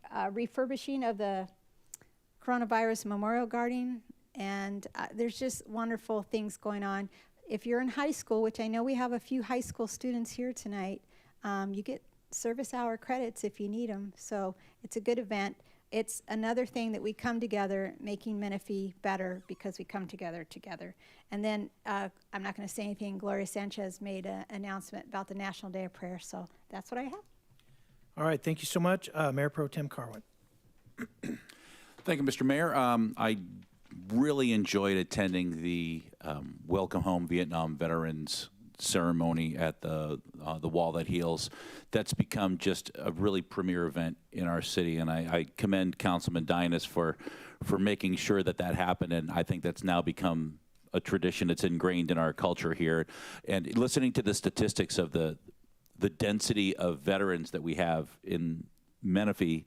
refurbishing of the Coronavirus Memorial Garden, and there's just wonderful things going on. If you're in high school, which I know we have a few high school students here tonight, you get service hour credits if you need them. So it's a good event. it's another thing that we come together, making Menifee better because we come together. And then I'm not going to say anything. Gloria Sanchez made an announcement about the National Day of Prayer, so that's what I have. All right, thank you so much. Mayor Pro Tem Carwin. Thank you, Mr. Mayor. I really enjoyed attending the Welcome Home Vietnam Veterans ceremony at the Wall That Heals. That's become just a really premier event in our city, and I commend Councilman Dynas for making sure that happened, and I think that's now become a tradition. It's ingrained in our culture here. And listening to the statistics of the density of veterans that we have in Menifee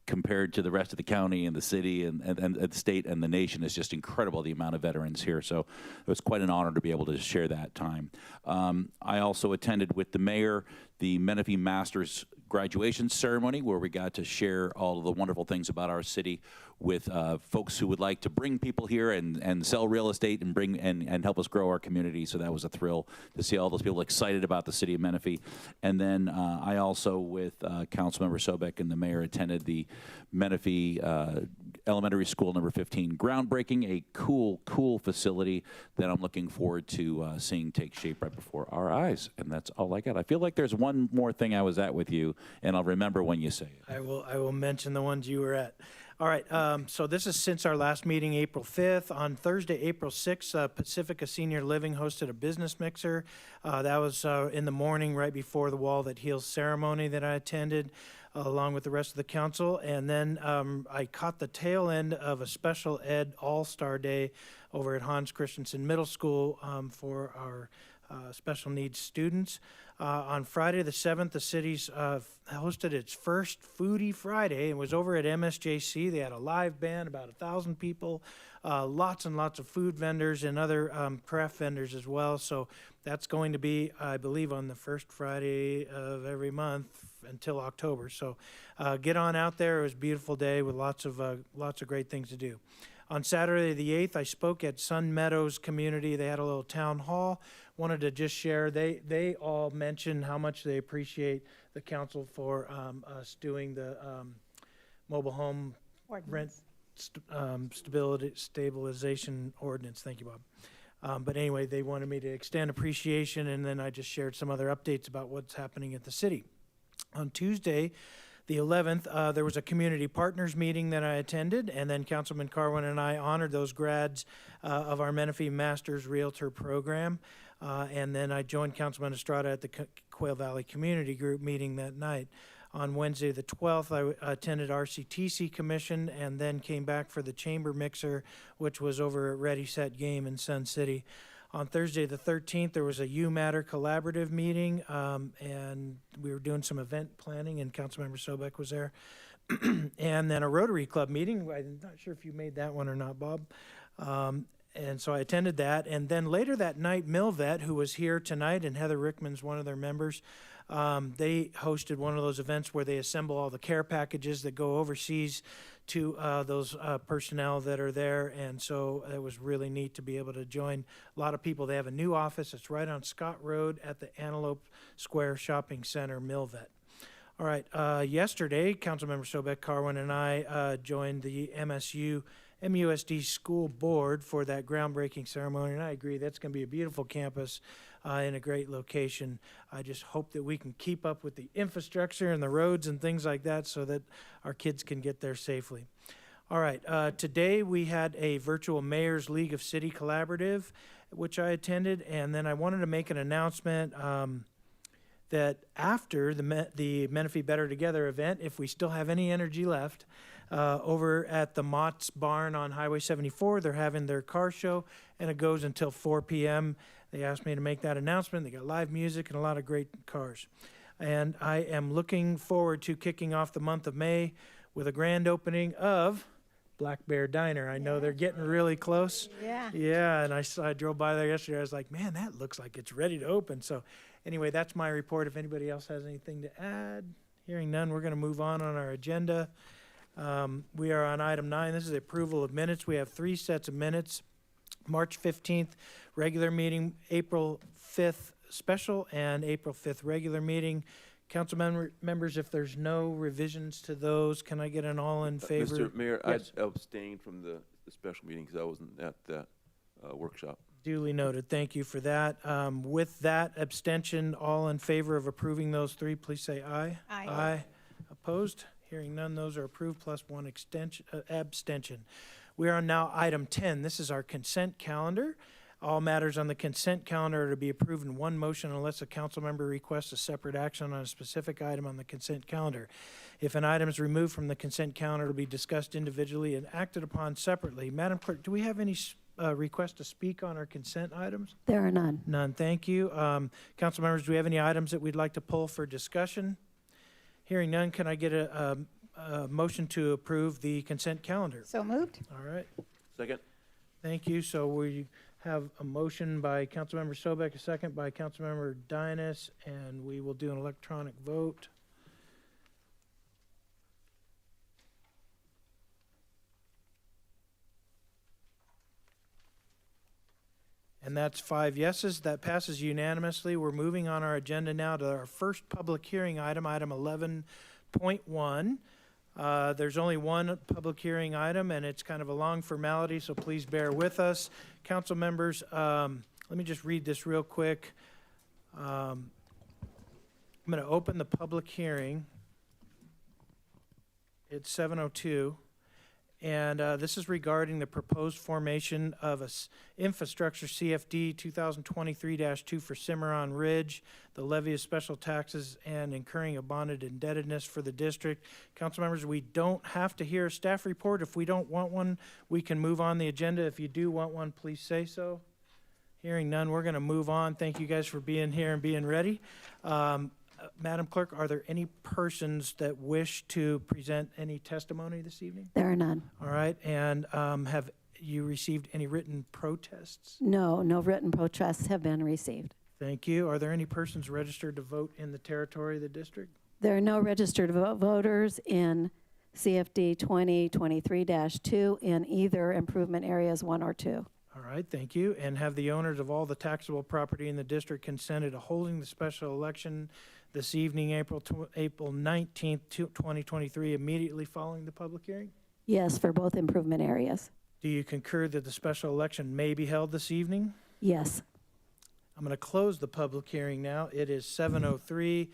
compared to the rest of the county and the city and the state and the nation is just incredible, the amount of veterans here. So it was quite an honor to be able to share that time. I also attended with the mayor the Menifee Masters graduation ceremony, where we got to share all of the wonderful things about our city with folks who would like to bring people here and sell real estate and bring and help us grow our community. So that was a thrill to see all those people excited about the city of Menifee. And then I also, with Councilmember Sobek and the mayor, attended the Menifee Elementary School number 15 groundbreaking, a cool facility that I'm looking forward to seeing take shape right before our eyes. And that's all I got. I feel like there's one more thing I was at with you, and I'll remember when you say it. I will mention the ones you were at. All right, so this is since our last meeting, April 5th. On Thursday, April 6th, Pacifica Senior Living hosted a business mixer. That was in the morning right before the Wall That Heals ceremony that I attended, along with the rest of the council. And then I caught the tail end of a special ed all-star day over at Hans Christensen Middle School for our special needs students. On Friday the 7th, the city's hosted its first Foodie Friday and was over at MSJC. They had a live band, about 1,000 people, lots and lots of food vendors and other craft vendors as well. So that's going to be, I believe, on the first Friday of every month until October. So get on out there. It was a beautiful day with lots of great things to do. On Saturday the 8th, I spoke at Sun Meadows Community. They had a little town hall. Wanted to just share, they all mentioned how much they appreciate the council for us doing the mobile home rent stabilization ordinance. Thank you, Bob. But anyway, they wanted me to extend appreciation, and then I just shared some other updates about what's happening at the city. On Tuesday, the 11th, there was a community partners meeting that I attended, and then Councilman Carwin and I honored those grads of our Menifee Masters Realtor program. And then I joined Councilman Estrada at the Quail Valley Community Group meeting that night. On Wednesday the 12th, I attended RCTC Commission and then came back for the Chamber Mixer, which was over at Ready, Set, Game in Sun City. On Thursday the 13th, there was a You Matter collaborative meeting, and we were doing some event planning, and Councilmember Sobek was there. And then a Rotary Club meeting. I'm not sure if you made that one or not, Bob. And so I attended that. And then later that night, Milvet, who was here tonight, and Heather Rickman's one of their members, they hosted one of those events where they assemble all the care packages that go overseas to those personnel that are there. And so it was really neat to be able to join a lot of people. They have a new office. It's right on Scott Road at the Antelope Square Shopping Center, Milvet. All right, yesterday, Councilmember Sobek, Carwin, and I joined the MUSD School Board for that groundbreaking ceremony, and I agree that's going to be a beautiful campus in a great location. I just hope that we can keep up with the infrastructure and the roads and things like that so that our kids can get there safely. All right, today we had a virtual Mayor's League of City Collaborative, which I attended, and then I wanted to make an announcement that after the Menifee Better Together event, if we still have any energy left, over at the Mott's Barn on Highway 74, they're having their car show, and it goes until 4 p.m. They asked me to make that announcement. They got live music and a lot of great cars. And I am looking forward to kicking off the month of May with a grand opening of Black Bear Diner. I know they're getting really close. Yeah. Yeah, and I drove by there yesterday. I was like, man, that looks like it's ready to open. So anyway, that's my report. If anybody else has anything to add, hearing none, we're going to move on our agenda. We are on item 9. This is the approval of minutes. We have 3 sets of minutes. March 15th, regular meeting, April 5th special, and April 5th regular meeting. Members, if there's no revisions to those, can I get an all in favor? Mr. Mayor, Yes. I abstained from the special meeting because I wasn't at that workshop. Duly noted. Thank you for that. With that abstention, all in favor of approving those three, please say aye. Aye. Aye. Opposed? Hearing none, those are approved, plus one abstention. We are on now item 10. This is our consent calendar. All matters on the consent calendar are to be approved in one motion unless a council member requests a separate action on a specific item on the consent calendar. If an item is removed from the consent calendar, it will be discussed individually and acted upon separately. Madam Clerk, do we have any requests to speak on our consent items? There are none. None, thank you. Council members, do we have any items that we'd like to pull for discussion? Hearing none, can I get a motion to approve the consent calendar? So moved. All right, Second? thank you. So we have a motion by Councilmember Sobek, a second by Councilmember Dynas, and we will do an electronic vote. And that's 5 yeses. That passes unanimously. We're moving on our agenda now to our first public hearing item, item 11.1. There's only one public hearing item, and it's kind of a long formality, so please bear with us. Council members, let me just read this real quick. I'm going to open the public hearing. It's 7:02. And this is regarding the proposed formation of a infrastructure CFD 2023-2 for Cimarron Ridge, the levy of special taxes, and incurring a bonded indebtedness for the district. Council members, we don't have to hear a staff report. If we don't want one, we can move on the agenda. If you do want one, please say so. Hearing none, we're going to move on. Thank you guys for being here and being ready. Madam Clerk, are there any persons that wish to present any testimony this evening? There are none. All right, and have you received any written protests? No, no written protests have been received. Thank you. Are there any persons registered to vote in the territory of the district? There are no registered voters in CFD 2023-2 in either improvement areas 1 or 2. All right, thank you. And have the owners of all the taxable property in the district consented to holding the special election this evening, April 19th, 2023, immediately following the public hearing? Yes, for both improvement areas. Do you concur that the special election may be held this evening? Yes. I'm going to close the public hearing now. It is 7:03.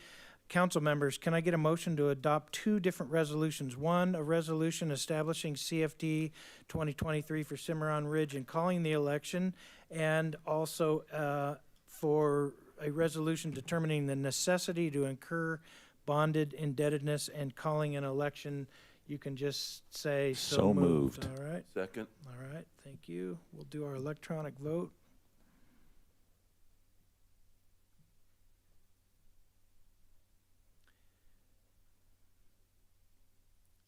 Council members, can I get a motion to adopt two different resolutions? One, a resolution establishing CFD 2023 for Cimarron Ridge and calling the election, and also for a resolution determining the necessity to incur bonded indebtedness and calling an election. You can just say so moved. All right. Second? All right, thank you. We'll do our electronic vote.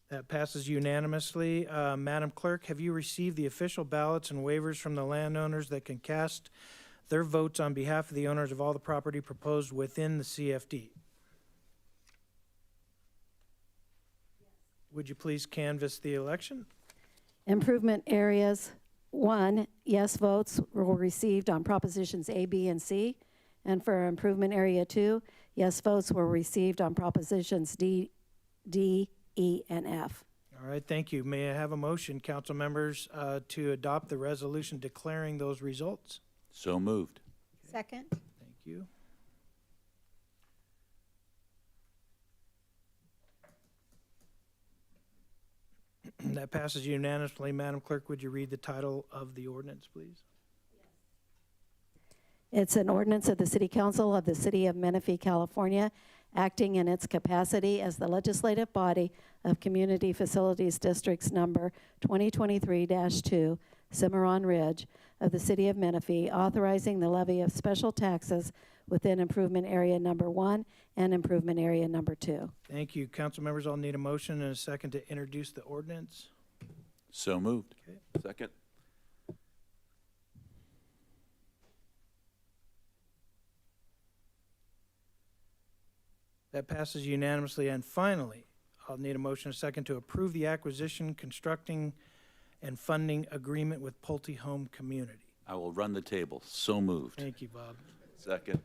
That passes unanimously. Madam Clerk, have you received the official ballots and waivers from the landowners that can cast their votes on behalf of the owners of all the property proposed within the CFD? Would you please canvass the election? Improvement areas 1, yes votes were received on propositions A, B, and C. And for improvement area 2, yes votes were received on propositions D, E, and F. All right, thank you. May I have a motion, council members, to adopt the resolution declaring those results? So moved. Second. Thank you. That passes unanimously. Madam Clerk, would you read the title of the ordinance, please? It's an ordinance of the City Council of the City of Menifee, California, acting in its capacity as the legislative body of Community Facilities Districts Number 2023-2, Cimarron Ridge of the City of Menifee, authorizing the levy of special taxes within Improvement Area Number 1 and Improvement Area Number 2. Thank you. Council members, I'll need a motion and a second to introduce the ordinance. So moved. Okay. Second? That passes unanimously. And finally, I'll need a motion and a second to approve the acquisition, constructing, and funding agreement with Pulte Home Community. I will run the table. So moved. Thank you, Bob. Second?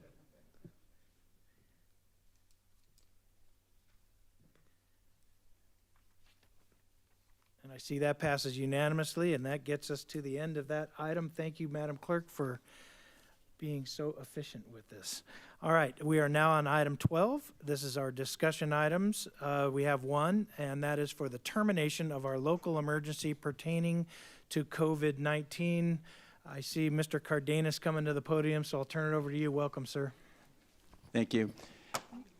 see that passes unanimously, and that gets us to the end of that item. Thank you, Madam Clerk, for being so efficient with this. All right, we are now on item 12. This is our discussion items. We have one, and that is for the termination of our local emergency pertaining to COVID-19. I see Mr. Cardenas coming to the podium, so I'll turn it over to you. Welcome, sir. Thank you.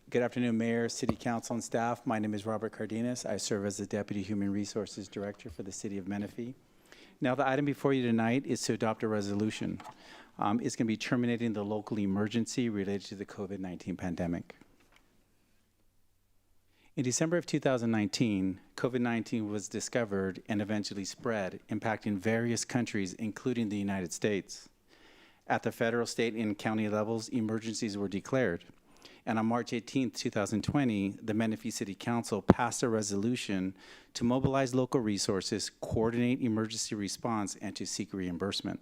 Good afternoon, Mayor, City Council, and staff. My name is Robert Cardenas. I serve as the Deputy Human Resources Director for the City of Menifee. Now, the item before you tonight is to adopt a resolution. It's going to be terminating the local emergency related to the COVID-19 pandemic. In December of 2019, COVID-19 was discovered and eventually spread, impacting various countries, including the United States. At the federal, state, and county levels, emergencies were declared. And on March 18, 2020, the Menifee City Council passed a resolution to mobilize local resources, coordinate emergency response, and to seek reimbursement.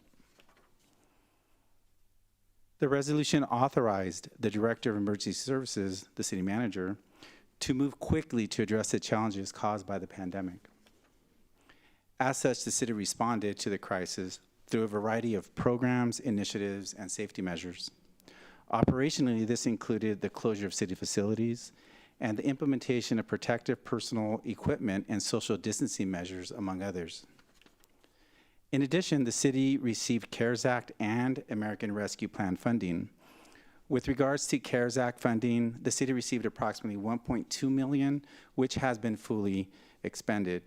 The resolution authorized the Director of Emergency Services, the City Manager, to move quickly to address the challenges caused by the pandemic. As such, the city responded to the crisis through a variety of programs, initiatives, and safety measures. Operationally, this included the closure of city facilities and the implementation of protective personal equipment and social distancing measures, among others. In addition, the city received CARES Act and American Rescue Plan funding. With regards to CARES Act funding, the city received approximately $1.2 million, which has been fully expended.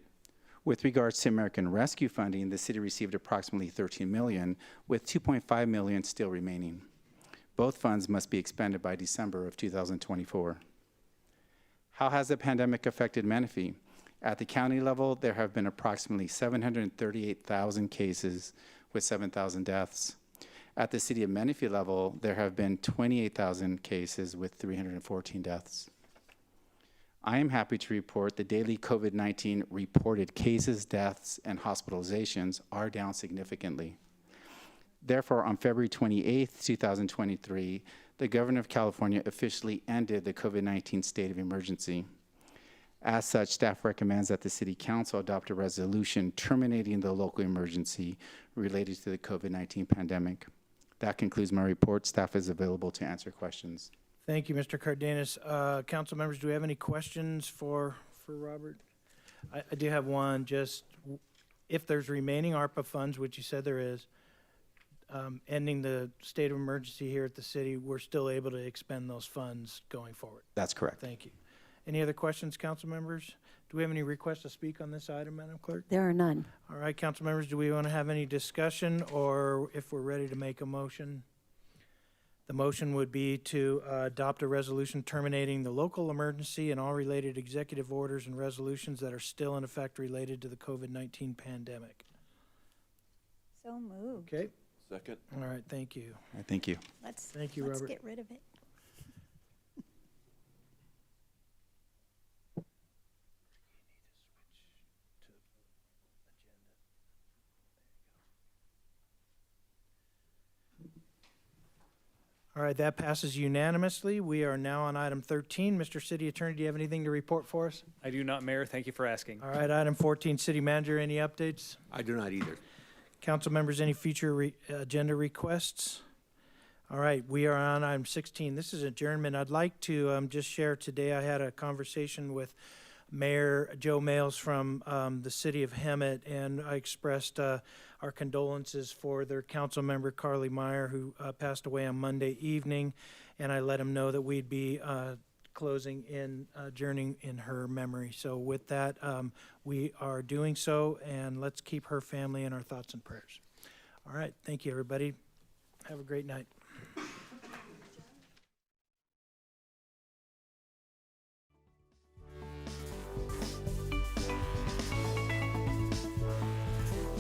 With regards to American Rescue funding, the city received approximately $13 million, with $2.5 million still remaining. Both funds must be expended by December of 2024. How has the pandemic affected Menifee? At the county level, there have been approximately 738,000 cases with 7,000 deaths. At the city of Menifee level, there have been 28,000 cases with 314 deaths. I am happy to report the daily COVID-19 reported cases, deaths, and hospitalizations are down significantly. Therefore, on February 28, 2023, the Governor of California officially ended the COVID-19 state of emergency. As such, staff recommends that the City Council adopt a resolution terminating the local emergency related to the COVID-19 pandemic. That concludes my report. Staff is available to answer questions. Thank you, Mr. Cardenas. Council members, do we have any questions for Robert? I do have one. Just if there's remaining ARPA funds, which you said there is, ending the state of emergency here at the city, we're still able to expend those funds going forward. That's correct. Thank you. Any other questions, council members? Do we have any requests to speak on this item, Madam Clerk? There are none. All right, council members, do we want to have any discussion, or if we're ready to make a motion? The motion would be to adopt a resolution terminating the local emergency and all related executive orders and resolutions that are still in effect related to the COVID-19 pandemic. So moved. Okay. Second. All right, thank you. All right, thank you. Thank you, Let's Robert. get rid of it. All right, that passes unanimously. We are now on item 13. Mr. City Attorney, do you have anything to report for us? I do not, Mayor. Thank you for asking. All right, item 14, City Manager, any updates? I do not either. Council members, any future agenda requests? All right, we are on item 16. This is adjournment. I'd like to just share today, I had a conversation with Mayor Joe Males from the city of Hemet, and I expressed our condolences for their council member, Carly Meyer, who passed away on Monday evening, and I let him know that we'd be closing in, adjourning in her memory. So with that, we are doing so, and let's keep her family in our thoughts and prayers. All right, thank you, everybody. Have a great night.